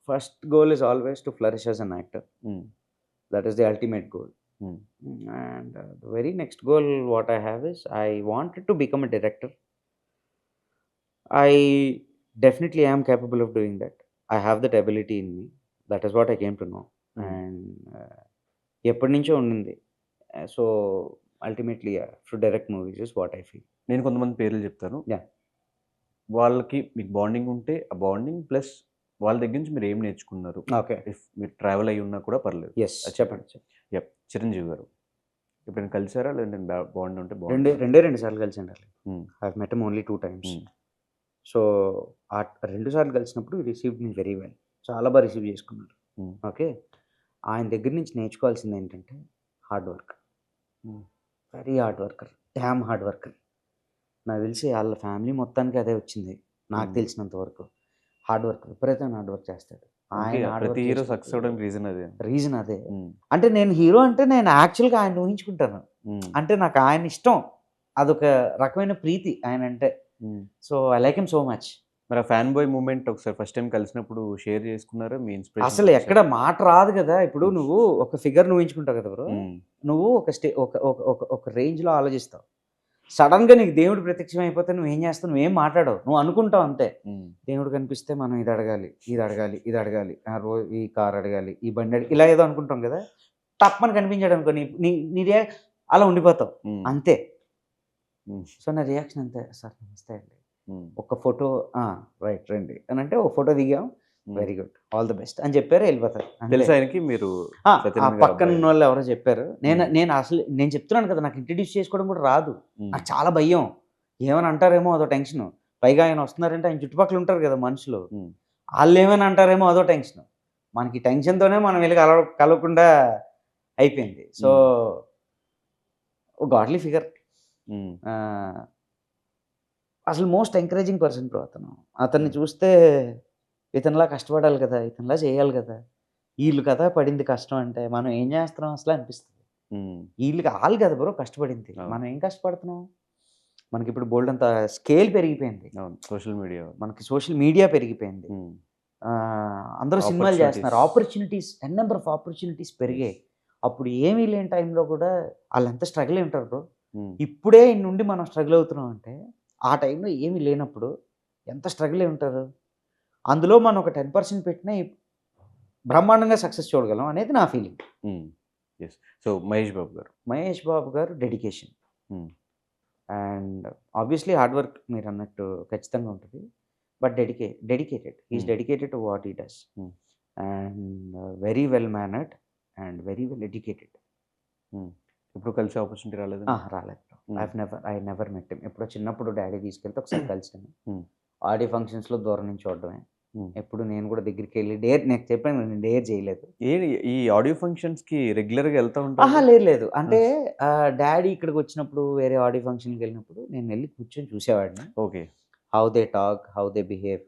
first goal is always to flourish as an actor. Hmm. That is the ultimate goal. Hmm. And the very next goal what I have is I wanted to become a director. I definitely am capable of doing that. I have that ability in me. That is what I came to know. And ఎప్పటి నుంచో ఉండింది. So ultimately to direct movies is what I feel. నేను కొంతమంది పేర్లు చెప్తాను. Yeah. వాళ్ళకి మీకు bonding ఉంటే ఆ బాండింగ్ ప్లస్ వాళ్ళ దగ్గర నుంచి మీరు ఏం నేర్చుకున్నారు? ఓకే. ఇఫ్ మీరు ట్రావెల్ అయ్యి ఉన్నా కూడా పర్లేదు. ఎస్, అది చెప్పండి. యప్. చిరంజీవి గారు ఎప్పుడైనా కలిసారా? లేదంటే బాండ్ ఉంటే బాండ్? రెండు సార్లు కలిసాను. I met him only 2 times. So ఆ 2 సార్లు కలిసినప్పుడు రిసీవ్డ్ మీ వెరీ వెల్. చాలా బాగా రిసీవ్ చేసుకున్నారు. ఓకే. ఆయన దగ్గర నుంచి నేర్చుకోవాల్సింది ఏంటంటే hard work. Very hard worker, dam hard worker. నాకు తెలిసి వాళ్ళ ఫ్యామిలీ మొత్తానికి అదే వచ్చింది నాకు తెలిసినంత వరకు. హార్డ్ వర్క్, విపరీతమైన హార్డ్ వర్క్ చేస్తాడు ఆయన. ప్రతి హీరో సక్సెస్ అవడానికి రీజన్ అదే. అంటే నేను హీరో అంటే నేను యాక్చువల్గా ఆయన ఊహించుకుంటాను. అంటే నాకు ఆయన ఇష్టం, అదొక రకమైన ప్రీతి ఆయన అంటే. So I like him so much. మరి ఆ ఫ్యాన్ బాయ్ మూమెంట్ ఒకసారి ఫస్ట్ టైం కలిసినప్పుడు షేర్ చేసుకున్నారా? మీ ఇన్స్పిరేషన్ అసలు ఎక్కడ మాట రాదు కదా. ఇప్పుడు నువ్వు ఒక ఫిగర్ ఊహించుకుంటావు కదా బ్రో. నువ్వు ఒక రేంజ్లో ఆలోచిస్తావు. సడన్గా నీకు దేవుడు ప్రత్యక్షం అయిపోతే నువ్వు ఏం చేస్తావు? నువ్వేం మాట్లాడవు, నువ్వు అనుకుంటావు అంతే. దేవుడు కనిపిస్తే మనం ఇది అడగాలి, ఇది అడగాలి, ఇది అడగాలి, ఈ కార్ అడగాలి, ఈ బండి అడగాలి, ఇలా ఏదో అనుకుంటాం కదా. తప్పని కనిపించాడు అనుకో, నీ అలా ఉండిపోతావు అంతే. సో నా రియాక్షన్ అంతే, సార్ నమస్తే అండి, ఒక ఫోటో రైట్ రండి అని అంటే ఒక ఫోటో దిగాం, very good, all the best అని చెప్పారు, వెళ్ళిపోతారు. తెలుసు ఆయనకి మీరు పక్కన ఉన్న వాళ్ళు ఎవరో చెప్పారు. నేను చెప్తున్నాను కదా, నాకు ఇంట్రడ్యూస్ చేసుకోవడం కూడా రాదు. నాకు చాలా భయం, ఏమని అంటారేమో అదో టెన్షన్. పైగా ఆయన వస్తున్నారంటే ఆయన చుట్టుపక్కల ఉంటారు కదా మనుషులు, వాళ్ళు ఏమైనా అంటారేమో అదో టెన్షన్. మనకి టెన్షన్తోనే మనం వెళ్ళి కలవకుండా అయిపోయింది. సో గాడ్లీ ఫిగర్, అసలు మోస్ట్ ఎంకరేజింగ్ పర్సన్ బ్రో అతను. అతన్ని చూస్తే ఇతనిలా కష్టపడాలి కదా, ఇతనిలా చేయాలి కదా, వీళ్ళు కదా పడింది కష్టం అంటే మనం ఏం చేస్తున్నాం అసలు అనిపిస్తుంది. వాళ్ళు కదా బ్రో కష్టపడింది, మనం ఏం కష్టపడుతున్నాం? మనకి ఇప్పుడు బోల్డ్ అంత స్కేల్ పెరిగిపోయింది, సోషల్ మీడియా పెరిగిపోయింది, అందరూ సినిమాలు చేస్తున్నారు, ఆపర్చునిటీస్, నెంబర్ ఆఫ్ ఆపర్చునిటీస్ పెరిగాయి. అప్పుడు ఏమీ లేని టైంలో కూడా వాళ్ళు ఎంత స్ట్రగుల్ అయి ఉంటారు బ్రో. ఇప్పుడే నుండి మనం స్ట్రగుల్ అవుతున్నాం అంటే ఆ టైంలో ఏమీ లేనప్పుడు ఎంత స్ట్రగుల్ అయి ఉంటారు. అందులో మనం ఒక 10% పెట్టినా బ్రహ్మాండంగా సక్సెస్ చూడగలం అనేది నా ఫీలింగ్. సో మహేష్ బాబు గారు dedication and obviously hard work మీరు అన్నట్టు ఖచ్చితంగా ఉంటుంది. But dedicated, is dedicated to what he does and very well mannered and very well educated. ఇప్పుడు కలిసే ఆపర్చునిటీ రాలేదు? రాలేదు. I never met him. ఎప్పుడో చిన్నప్పుడు డాడీ తీసుకెళ్తే ఒకసారి కలిసాను. ఆడియో ఫంక్షన్స్లో దూరం నుంచి చూడడమే. ఎప్పుడు నేను కూడా దగ్గరికి వెళ్ళి నేను చెప్పాను, నేను డేర్ చేయలేదు. ఈ ఆడియో ఫంక్షన్స్కి రెగ్యులర్గా వెళ్తూ ఉంటాను? లేదు. అంటే డాడీ ఇక్కడికి వచ్చినప్పుడు వేరే ఆడియో ఫంక్షన్కి వెళ్ళినప్పుడు నేను వెళ్ళి కూర్చొని చూసేవాడిని. Okay. How they talk, how they behave.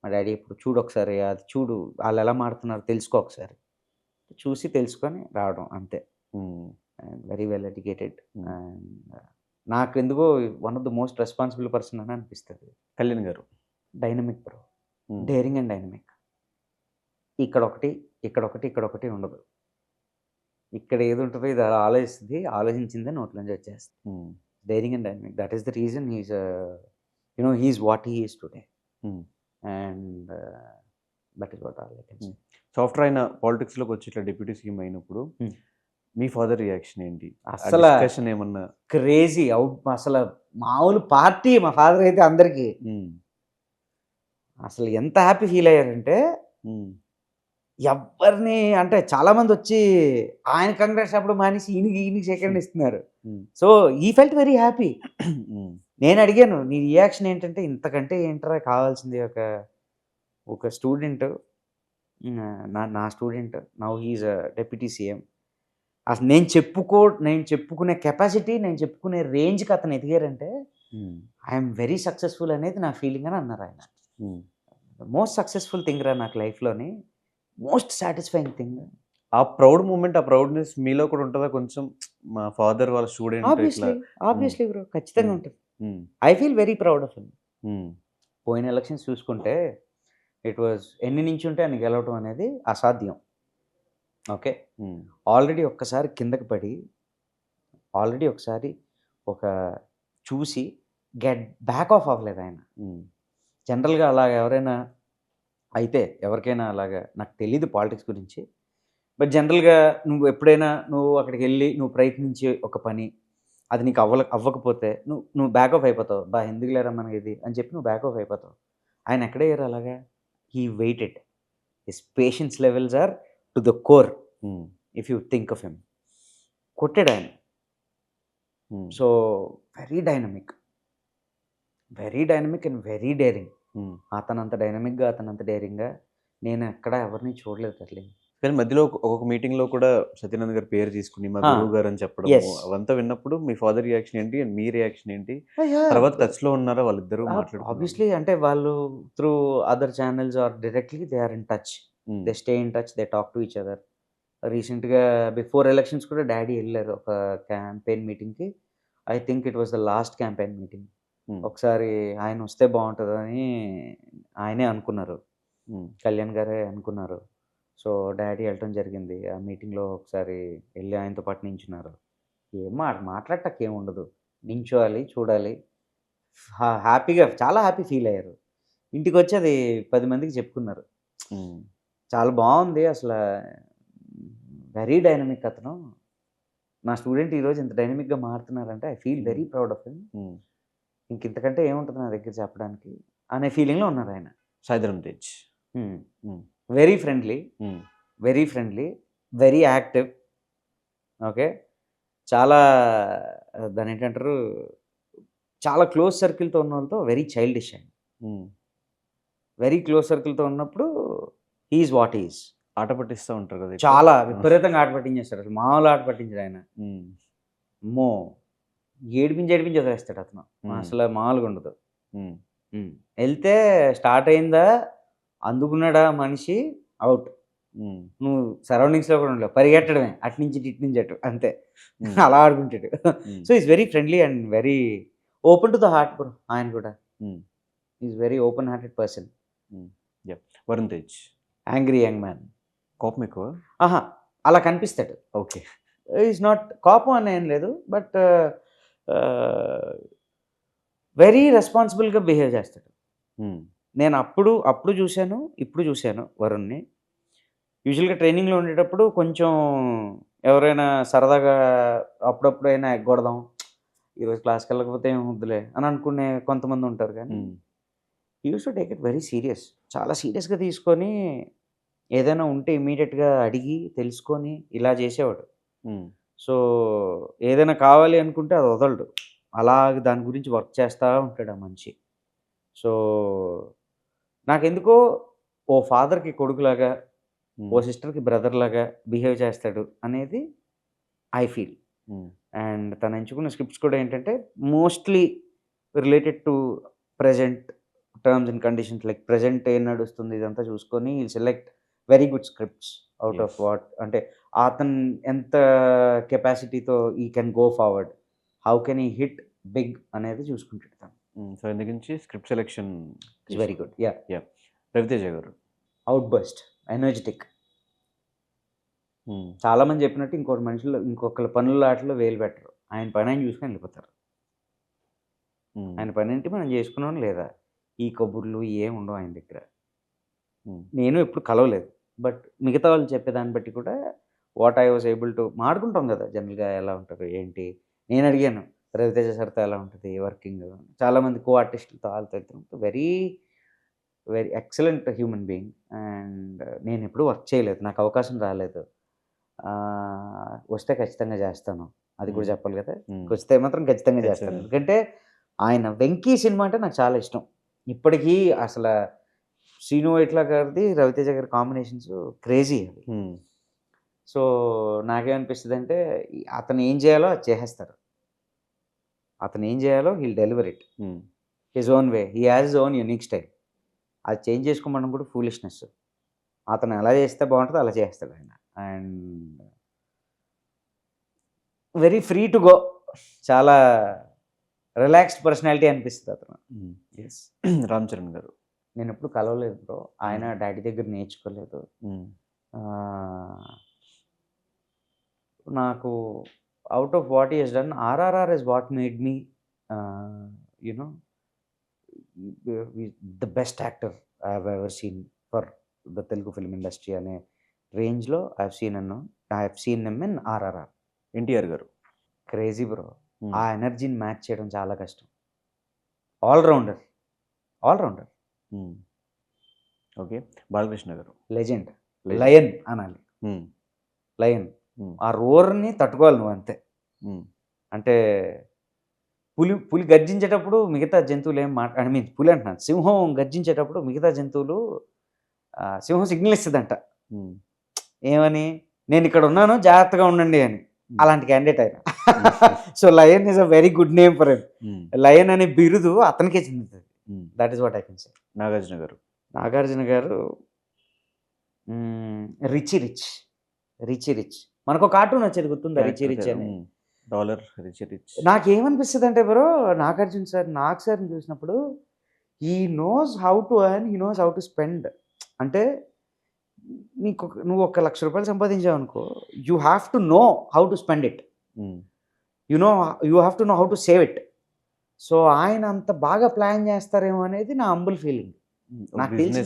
మా డాడీ ఇప్పుడు చూడు ఒకసారి, అది చూడు వాళ్ళు ఎలా మాడుతున్నారు తెలుసుకో ఒకసారి, చూసి తెలుసుకొని రావడం అంతే. వెరీ వెల్ ఎడ్యుకేటెడ్ అండ్ నాకు ఎందుకో one of the most responsible person అని అనిపిస్తుంది. కళ్యాణ్ గారు dynamic bro, daring and dynamic. ఇక్కడ ఒకటి ఉండదు. ఇక్కడ ఏది ఉంటుందో ఇది అలా ఆలోచిస్తుంది, ఆలోచించిందే నోట్లోంచి వచ్చేస్తుంది. Daring and dynamic, that is the reason he is what he is today and that is what all I can say. Software అయిన పాలిటిక్స్లోకి వచ్చి ఇట్లా డిప్యూటీ సీఎం అయినప్పుడు మీ ఫాదర్ రియాక్షన్ ఏంటి? అసలు ఏమన్నా క్రేజీ అవుట్, అసలు మామూలు పార్టీ. మా ఫాదర్ అయితే అందరికీ అసలు ఎంత హ్యాపీ ఫీల్ అయ్యారంటే, ఎవరిని అంటే చాలామంది వచ్చి ఆయన కంగ్రాట్స్ అప్పుడు మానేసి ఈయనకి సెకండ్ ఇస్తున్నారు. సో ఈ ఫెల్ట్ వెరీ హ్యాపీ. నేను అడిగాను, నీ రియాక్షన్ ఏంటంటే, ఇంతకంటే ఏంటరా కావాల్సింది, ఒక స్టూడెంట్, నా student now he is deputy CM. అసలు నేను చెప్పుకునే కెపాసిటీ, నేను చెప్పుకునే రేంజ్కి అతను ఎదిగారంటే ఐఎమ్ వెరీ సక్సెస్ఫుల్ అనేది నా ఫీలింగ్ అని అన్నారు ఆయన. మోస్ట్ సక్సెస్ఫుల్ థింగ్ రా నాకు లైఫ్లోని, మోస్ట్ సాటిస్ఫైయింగ్ థింగ్. ఆ ప్రౌడ్ మూమెంట్, ఆ ప్రౌడ్‌నెస్ మీలో కూడా ఉంటదా కొంచెం? మా ఫాదర్ వాళ్ళ స్టూడెంట్ ఇట్లా. ఆబ్వియస్లీ, ఆబ్వియస్లీ బ్రో, ఖచ్చితంగా హ్మ్. ఉంటుంది. హ్మ్. I feel very proud of him. హ్మ్. పోయిన ఎలక్షన్స్ చూసుకుంటే ఇట్ వాజ్ ఎన్ని నించుంటే అన్ని గెలవటం అనేది అసాధ్యం. ఓకే. హ్మ్. ఆల్రెడీ ఒక్కసారి కిందకి పడి, ఆల్రెడీ ఒకసారి ఒక చూసి గెట్ బ్యాక్ ఆఫ్ అవ్వలేదు ఆయన. హ్మ్. జనరల్‌గా అలాగ ఎవరైనా అయితే ఎవరికైనా అలాగా నాకు తెలీదు పాలిటిక్స్ గురించి. బట్ జనరల్‌గా నువ్వు ఎప్పుడైనా నువ్వు అక్కడికెళ్ళి నువ్వు ప్రయత్నించే ఒక పని, అది నీకు అవ్వకపోతే నువ్వు బ్యాక్ ఆఫ్ అయిపోతావు. అబ్బా! ఎందుకులేరా మనకిది అని చెప్పి నువ్వు బ్యాక్ ఆఫ్ అయిపోతావు. ఆయన ఎక్కడయ్యారు అలాగా? He waited. His patience levels are to the core hmm. If you think of him. కొట్టాడాయన. Hmm. So, very dynamic. Very dynamic and very daring. Hmm. అతనంత డైనమిక్‌గా, అతనంత డేరింగ్‌గా నేను ఎక్కడ ఎవరిని చూడలేదు డార్లింగ్. కానీ మధ్యలో ఒక్కొక్క మీటింగ్‌లో కూడా సత్యనారాయణ గారి పేరు తీసుకొని మా ఆ! గురువు గారని చెప్పడము, యెస్. అవంతా విన్నప్పుడు మీ ఫాదర్ రియాక్షన్ ఏంటి? అండ్ మీ రియాక్షన్ ఏంటి? యాహ్! తర్వాత టచ్‌లో ఉన్నారా వాళ్ళిద్దరూ మాట్లాడుకున్నారా? ఆబ్వియస్లీ అంటే వాళ్ళు త్రూ అదర్ చానెల్స్ ఆర్ డైరెక్ట్‌లీ they are in touch. Hmm. They stay in touch. They talk to each other. రీసెంట్‌గా బిఫోర్ ఎలక్షన్స్ కూడా డ్యాడీ ఎళ్లారు ఒక క్యాంపెయిన్ మీటింగ్‌కి. I think it was the last campaign meeting. Hmm. ఒకసారి ఆయనొస్తే బావుంటదని ఆయనే అనుకున్నారు. హ్మ్. కళ్యాణ్ గారే అనుకున్నారు. సో, డ్యాడీ ఎళ్ళటం జరిగింది. ఆ మీటింగ్‌లో ఒకసారి ఎళ్లి ఆయనతో పాటు నించున్నారు. ఏం మాట్లాడటానికేముండదు. నించోవాలి, చూడాలి. హ్యాపీగా చాలా హ్యాపీ ఫీల్ అయ్యారు. ఇంటికొచ్చి అది 10 మందికి చెప్పుకున్నారు. హ్మ్. చాలా బావుంది అసలా, వెరీ డైనమిక్ అతను. నా స్టూడెంట్ ఈరోజు ఇంత డైనమిక్‌గా మారుతున్నారంటే ఐ ఫీల్ హ్మ్. Very proud of him. హ్మ్. ఇంకింతకంటే ఏముంటది నా దగ్గర చెప్పడానికి అనే ఫీలింగ్‌లో ఉన్నారాయన. సాయిధరం తేజ్. హ్మ్. హ్మ్. వెరీ ఫ్రెండ్లీ, హ్మ్. Very friendly, very active. Okay. చాలా దాన్నేంటంటారు, చాలా క్లోజ్ సర్కిల్‌తో ఉన్నోళ్ళతో వెరీ చైల్డిష్ ఆయన. హ్మ్. వెరీ క్లోజ్ సర్కిల్‌తో ఉన్నప్పుడు he is what he is. ఆట పట్టిస్తా ఉంటారు కదా ఎక్కువ. చాలా ఆ! విపరీతంగా ఆట పట్టించేస్తాడు. అసలు మామూలు ఆట పట్టించడాయన. హ్మ్. అమ్మో! ఏడిపించి వదిలేస్తాడు అతను. హ్మ్. అసలు మామూలుగుండదు. హ్మ్. హ్మ్. ఎళ్తే స్టార్ట్ అయిందా, అందుకున్నాడా మనిషి, ఔట్. హ్మ్. నువ్వు సరౌండింగ్స్‌లో కూడా ఉండలేవు. పరిగెట్టడమే. అటు నుంచి ఇటు నుంచి అటు అంతే. హ్మ్. అలా ఆడుకుంటాడు. Hmm. So, is very friendly and very open to the heart bro ఆయన కూడా. Hmm. Is very open hearted person. Hmm. Yeah! Varun Tej. Angry young man. కోపం ఎక్కువ? అహా! అలా కనిపిస్తాడు. ఓకే. ఈస్ నాట్ కోపం అని ఏం లేదు. బట్ ఆహ్, వెరీ రెస్పాన్సిబుల్‌గా బిహేవ్ చేస్తాడు. హ్మ్. నేను అప్పుడు చూసాను, ఇప్పుడు చూసాను వరుణ్‌ని. యూజువల్‌గా ట్రైనింగ్‌లో ఉండేటప్పుడు కొంచెం ఎవరైనా సరదాగా అప్పుడప్పుడైనా ఎగ్గొడదాం. ఈరోజు క్లాస్‌కెళ్ళకపోతే ఏమవుద్దిలే అని అనుకునే కొంతమందుంటారు గానీ, hmm. He used to take it very serious. చాలా సీరియస్‌గా తీసుకొని ఏదైనా ఉంటే ఇమ్మీడియేట్‌గా అడిగి, తెలుసుకొని ఇలా చేసేవాడు. హ్మ్. సో, ఏదైనా కావాలి అనుకుంటే అది వదలడు. అలాగ దాని గురించి వర్క్ చేస్తా ఉంటాడు ఆ మనిషి. సో, నాకెందుకో ఓ ఫాదర్‌కి కొడుకులాగా, ఓ హ్మ్. సిస్టర్‌కి బ్రదర్‌లాగా బిహేవ్ చేస్తాడు అనేది ఐ ఫీల్. హ్మ్. అండ్ తను ఎంచుకున్న స్క్రిప్ట్స్ కూడా ఏంటంటే mostly related to present terms and conditions, like present ఏం నడుస్తుంది ఇదంతా చూసుకొని he'll select very good scripts out of yes. What అంటే అతను ఎంత కెపాసిటీతో he can go forward. How can he hit big అనేది చూసుకుంటాడు తను. హ్మ్. సో, ఇందుగురించి script selection it's very good. Yeah! Yeah! Raviteja garu. Outburst, energetic. Hmm. చాలామంది చెప్పినట్టు ఇంకొకళ్ళ పనుల్లో ఆటిల్లో వేలు పెట్టరు. ఆయన పని ఆయన చూసుకొని వెళ్ళిపోతారు. హ్మ్. ఆయన పనేంటి మనం చేసుకున్నాం లేదా? ఈ కబుర్లు ఏమి ఉండవు ఆయన దగ్గర. హ్మ్. నేను ఎప్పుడు కలవలేదు. బట్ మిగతా వాళ్ళు చెప్పేదాన్ని బట్టి కూడా what I was able to మాట్లాడుకుంటాం గదా! జనరల్‌గా ఎలా ఉంటారు? ఏంటి? నేను అడిగాను. 'రవితేజ సార్‌తో ఎలా ఉంటది వర్కింగ్?' చాలామంది కో ఆర్టిస్ట్‌లతో ఆళ్ళతో ఈళ్ళతో very, very excellent human being. And నేనెప్పుడు వర్క్ చేయలేదు. నాకు అవకాశం రాలేదు. వస్తే ఖచ్చితంగా జేస్తాను. అది కూడా హ్మ్. చెప్పాలి గదా! హ్మ్. వస్తే మాత్రం ఖచ్చితంగా జేస్తాను. ఖచ్చితంగా. ఎందుకంటే ఆయన 'వెంకీ' సినిమా అంటే నాకు చాలా ఇష్టం. ఇప్పటికీ అసల 'శ్రీను వైట్ల' గారిది, 'రవితేజ' గారి కాంబినేషన్స్ క్రేజీ అవి. హ్మ్. సో, నాకేమనిపిస్తదంటే అతను ఏం జేయాలో అది చేసేస్తారు. అతను ఏం చేయాలో he'll deliver it his own way, he has his own unique style. అది చేంజ్ చేసుకోమడం కూడా ఫూలిష్నెస్. అతను ఎలా చేస్తే బాగుంటుందో అలా చేస్తాడు ఆయన. And very free to go, చాలా రిలాక్స్డ్ పర్సనాలిటీ అనిపిస్తుంది అతను. ఎస్. రామ్ చరణ్ గారు నేను ఎప్పుడు కలవలేదు బ్రో, ఆయన డాడీ దగ్గర నేర్చుకోలేదు. నాకు out of what is done, RRR is what made me you know the best actor I have ever seen for the Telugu film industry అనే రేంజ్లో I have seen name in RRR. NTR గారు క్రేజీ బ్రో, ఆ ఎనర్జీని మ్యాచ్ చేయడం చాలా కష్టం. ఆల్రౌండర్. ఓకే. బాలకృష్ణ గారు legend, lion అనాలి, లయన్. ఆ రోర్ని తట్టుకోవాలి నువ్వు అంతే. అంటే పులి గర్జించేటప్పుడు మిగతా జంతువులు ఏం ఐ మీన్ పులి అంటున్నాను, సింహం గర్జించేటప్పుడు మిగతా జంతువులు సింహం సిగ్నల్ ఇస్తుందంట, ఏమని, నేను ఇక్కడ ఉన్నాను జాగ్రత్తగా ఉండండి అని. అలాంటి క్యాండిడేట్ ఆయన. So lion is a very good name for him. Lion అనే బిరుదు అతనికే చెందుతుంది. That is what I can సే. నాగార్జున గారు రిచ్. మనకు కార్టూన్ వచ్చేది గుర్తుందా, రిచ్ అని. Dollar rich. నాకేమనిపిస్తుంది అంటే బ్రో, నాగార్జున సార్ సార్ని చూసినప్పుడు he knows how to earn, he knows how to spend. అంటే నువ్వు 1 లక్ష రూపాయలు సంపాదించావు అనుకో, you have to know how to spend it, you have to know how to save it. So ఆయన అంత బాగా ప్లాన్ చేస్తారేమో అనేది నా హంబుల్ ఫీలింగ్. నాకు తెలిసి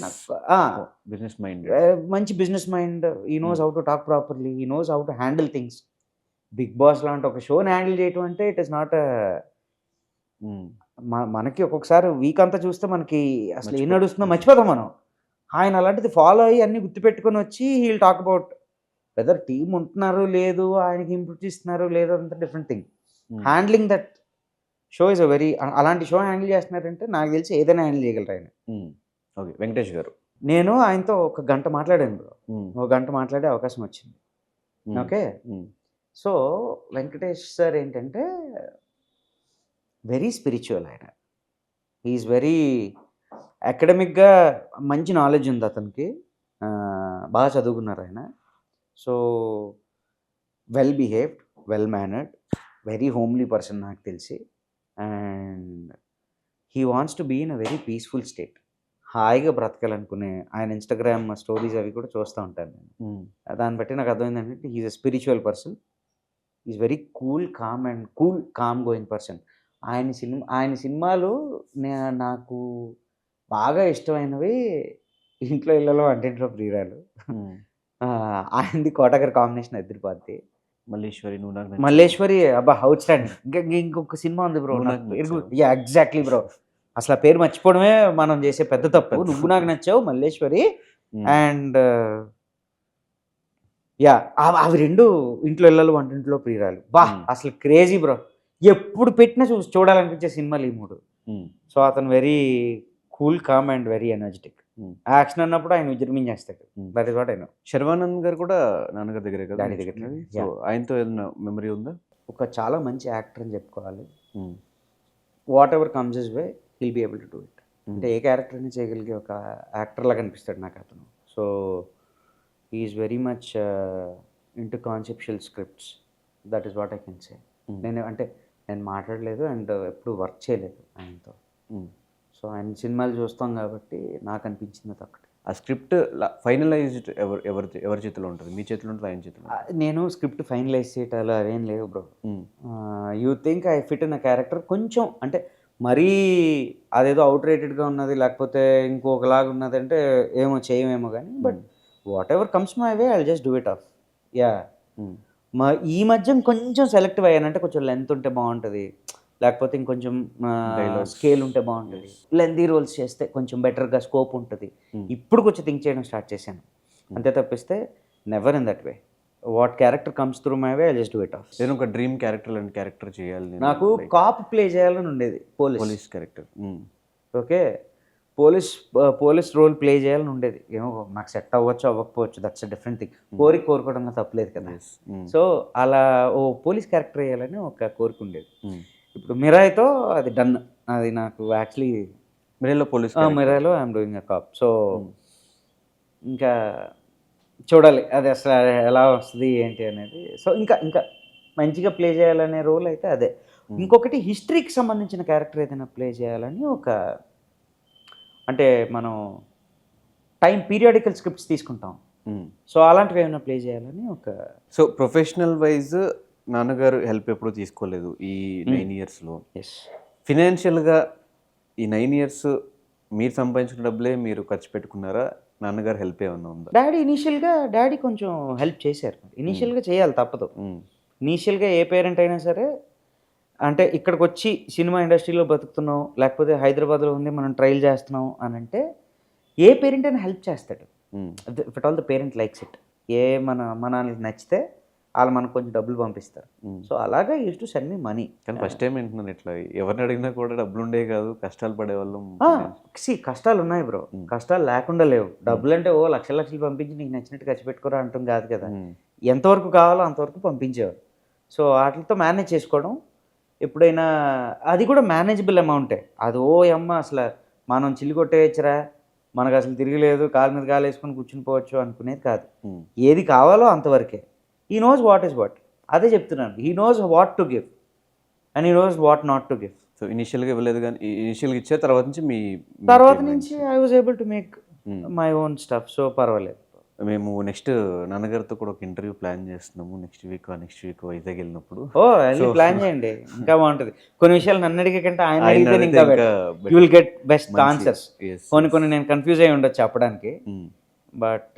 మంచి business mind. He knows how to talk properly, he knows how to handle things. Bigg Boss లాంటి ఒక షోని హ్యాండిల్ చేయటం అంటే ఇట్ ఇస్ నాట్ మనకి ఒక్కొక్కసారి వీక్ అంతా చూస్తే మనకి అసలు ఏం నడుస్తుందో మర్చిపోతాం మనం. ఆయన అలాంటిది ఫాలో అయ్యి అన్ని గుర్తుపెట్టుకొని వచ్చి he'll talk about whether team ఉంటున్నారు లేదు, ఆయనకి ఇంప్రూవ్ చేస్తున్నారు లేదు, అంత different thing. Handling that show is a very, అలాంటి షో హ్యాండిల్ చేస్తున్నారంటే నాకు తెలిసి ఏదైనా హ్యాండిల్ చేయగలరు ఆయన. ఓకే. వెంకటేష్ గారు, నేను ఆయనతో 1 గంట మాట్లాడాను బ్రో, 1 గంట మాట్లాడే అవకాశం వచ్చింది. ఓకే. సో వెంకటేష్ సార్ ఏంటంటే వెరీ స్పిరిచువల్ ఆయన. హీఈస్ వెరీ అకాడమిక్గా మంచి నాలెడ్జ్ ఉంది అతనికి, బాగా చదువుకున్నారు ఆయన. So well behaved, well mannered, very homely person నాకు తెలిసి. And he wants to be in a very peaceful state. హాయిగా బ్రతకాలనుకునే ఆయన ఇన్స్టాగ్రామ్ స్టోరీస్ అవి కూడా చూస్తూ ఉంటాను నేను. దాన్ని బట్టి నాకు అర్థమైందంటే he's a spiritual person. Is very calm going person. ఆయన సినిమాలు నాకు బాగా ఇష్టమైనవి ఇంట్లో ఇళ్ళలో వంటింట్లో ప్రియురాలు. ఆయనది కోటగారి కాంబినేషన్ ఎదిరిపోద్ది. మల్లేశ్వరి అబ్బా అవుట్ స్టాండింగ్. ఇంకొక సినిమా ఉంది బ్రో, ఎగ్జాక్ట్లీ బ్రో, అసలు ఆ పేరు మర్చిపోవడమే మనం చేసే పెద్ద తప్పు. నువ్వు నాకు నచ్చావు, మల్లేశ్వరి. అండ్ అవి 2 ఇంట్లో ఇళ్ళలు వంటింట్లో ప్రియురాలు. అసలు క్రేజీ బ్రో, ఎప్పుడు పెట్టినా చూడాలనిపించే సినిమాలు ఈ 3. సో అతను very cool, calm and very energetic. Action అన్నప్పుడు ఆయన విజృంభించేస్తాడు. That is what I know. Sharwanand garu కూడా నాన్నగారి దగ్గరే కదా, డాడీ దగ్గర. సో ఆయనతో ఏదైనా మెమరీ ఉందా? ఒక చాలా మంచి యాక్టర్ అని చెప్పుకోవాలి. Whatever comes his way he'll be able to do it. అంటే ఏ క్యారెక్టర్ని చేయగలిగే ఒక యాక్టర్ లాగా అనిపిస్తాడు నాకు అతను. So he is very much into conceptual scripts. That is what I can సే. నేను మాట్లాడలేదు అండ్ ఎప్పుడు వర్క్ చేయలేదు ఆయనతో. సో ఆయన సినిమాలు చూస్తాం కాబట్టి నాకు అనిపించింది ఒకటి. ఆ స్క్రిప్ట్ ఫైనలైజ్డ్ ఎవరి చేతిలో ఉంటుంది? మీ చేతిలో ఉంటుంది, ఆయన చేతిలో? నేను స్క్రిప్ట్ ఫైనలైజ్ చేయటాలు అవేం లేవు bro. You think I fit in a character కొంచెం, అంటే మరీ అదేదో అవుట్ రేటెడ్గా ఉన్నది లేకపోతే ఇంకొకలాగా ఉన్నది అంటే ఏమో చేయమేమో కానీ, but what ever comes my way I just do it of. ఈ మధ్య కొంచెం సెలెక్టివ్ అయ్యానంటే కొంచెం లెంత్ ఉంటే బాగుంటుంది, లేకపోతే ఇంకొంచెం స్కేల్ ఉంటే బాగుంటుంది, లెంతీ రోల్స్ చేస్తే కొంచెం బెటర్గా స్కోప్ ఉంటుంది. ఇప్పుడు కొంచెం థింక్ చేయడం స్టార్ట్ చేశాను, అంతే తప్పిస్తే never in that way. What character comes through my way I just do it of. నేను ఒక డ్రీమ్ క్యారెక్టర్ లాంటి క్యారెక్టర్ చేయాలి, నాకు కాప్ ప్లే చేయాలని ఉండేది, police character. Okay, police role play చేయాలని ఉండేది. ఏమో నాకు సెట్ అవ్వచ్చు అవ్వకపోవచ్చు, దట్స్ అ డిఫరెంట్ థింగ్. కోరుకోవడంలో తప్పలేదు కదా. సో అలా పోలీస్ క్యారెక్టర్ వేయాలని ఒక కోరిక ఉండేది. ఇప్పుడు మిరాయితో అది డన్. అది నాకు యాక్చువల్లీ మిరేలో పోలీస్ మిరాయిలో I'm doing a cop. So ఇంకా చూడాలి అది అసలు ఎలా వస్తుంది ఏంటి అనేది. సో ఇంకా ఇంకా మంచిగా ప్లే చేయాలనే రోల్ అయితే అదే. ఇంకొకటి హిస్టరీకి సంబంధించిన క్యారెక్టర్ ఏదైనా ప్లే చేయాలని ఒక, అంటే మనం పీరియాడికల్ స్క్రిప్ట్స్ తీసుకుంటాం. సో అలాంటివి ఏమైనా ప్లే చేయాలని ఒక. సో ప్రొఫెషనల్ వైజ్ నాన్నగారు హెల్ప్ ఎప్పుడు తీసుకోలేదు ఈ 9 ఇయర్స్లో. ఎస్. ఫినాన్షియల్గా ఈ 9 ఇయర్స్ మీరు సంపాదించిన డబ్బులే మీరు ఖర్చు పెట్టుకున్నారా? నాన్నగారు హెల్ప్ ఏమన్నా ఉందా? డాడీ కొంచెం హెల్ప్ చేశారు. ఇనీషియల్గా చేయాలి, తప్పదు. ఇనీషియల్గా ఏ పేరెంట్ అయినా సరే, అంటే ఇక్కడికి వచ్చి సినిమా ఇండస్ట్రీలో బతుకుతున్నాం, లేకపోతే హైదరాబాద్లో ఉంది మనం ట్రైల్ చేస్తున్నాం అని అంటే ఏ పేరెంట్ అయినా హెల్ప్ చేస్తాడు. If all the parent likes it. మన నచ్చితే వాళ్ళు మనకు కొంచెం డబ్బులు పంపిస్తారు. సో అలాగా use to send me money. కానీ ఫస్ట్ టైం వింటున్నాను ఇట్లా. ఎవరిని అడిగినా కూడా డబ్బులు ఉండే కాదు, కష్టాలు పడేవాళ్ళం. కష్టాలు ఉన్నాయి బ్రో, కష్టాలు లేకుండా లేవు. డబ్బులు అంటే ఓ లక్షలు పంపించి నీకు నచ్చినట్టు ఖర్చు పెట్టుకోరా అంటాం కాదు కదా. ఎంతవరకు కావాలో అంతవరకు పంపించేవారు. సో వాటితో మేనేజ్ చేసుకోవడం. ఎప్పుడైనా అది కూడా మేనేజబుల్ అమౌంటే. అది ఓ అమ్మ అసలు మనం చిల్లి కొట్టేయచ్చురా, మనకు అసలు తిరగలేదు, కాలు మీద కాలు వేసుకొని కూర్చుని పోవచ్చు అనుకునేది కాదు. ఏది కావాలో అంతవరకే. He knows what is what. అదే చెప్తున్నాను, he knows what to give and he knows what not to give. So ఇనిషియల్గా ఇవ్వలేదు, కానీ ఇనిషియల్గా ఇచ్చే తర్వాత నుంచి తర్వాత నుంచి I was able to make my own stuff. So పర్వాలేదు. మేము నెక్స్ట్ నాన్నగారితో కూడా ఒక ఇంటర్వ్యూ ప్లాన్ చేస్తున్నాము నెక్స్ట్ వీక్ వైజాగ్ వెళ్ళినప్పుడు. ప్లాన్ చేయండి, ఇంకా బాగుంటుంది. కొన్ని విషయాలు నన్ను అడిగే కంటే ఆయన అడిగితే ఇంకా you will get best answers. కొన్ని నేను కన్ఫ్యూజ్ అయ్యి ఉండొచ్చు చెప్పడానికి, but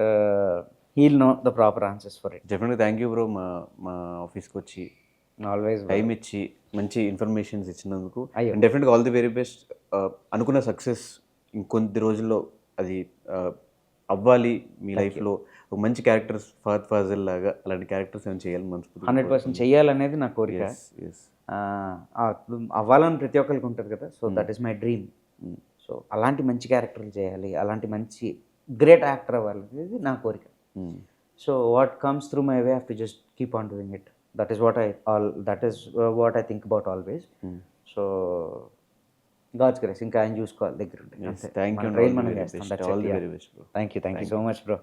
he'll know the proper answers for it. డెఫినెట్గా థ్యాంక్ యూ బ్రో, మా ఆఫీస్కి వచ్చి ఆల్వేస్ టైం ఇచ్చి మంచి ఇన్ఫర్మేషన్స్ ఇచ్చినందుకు. అండ్ డెఫినెట్గా ఆల్ ది వెరీ బెస్ట్. అనుకున్న సక్సెస్ ఇంకొద్ది రోజుల్లో అది అవ్వాలి మీ లైఫ్లో. ఒక మంచి క్యారెక్టర్స్ ఫహద్ ఫాజిల్ లాగా అలాంటి క్యారెక్టర్స్ ఏమైనా చేయాలని మనసు 100% చేయాలనేది నా కోరిక. అవ్వాలని ప్రతి ఒక్కరికి ఉంటుంది కదా. So that is my dream. So అలాంటి మంచి క్యారెక్టర్లు చేయాలి, అలాంటి మంచి గ్రేట్ యాక్టర్ అవ్వాలి అనేది నా కోరిక. So what comes through my way, have to just keep on doing it. That is what I think about always. So god's grace, ఇంకా ఆయన చూసుకోవాలి దగ్గర. Thank you so much bro.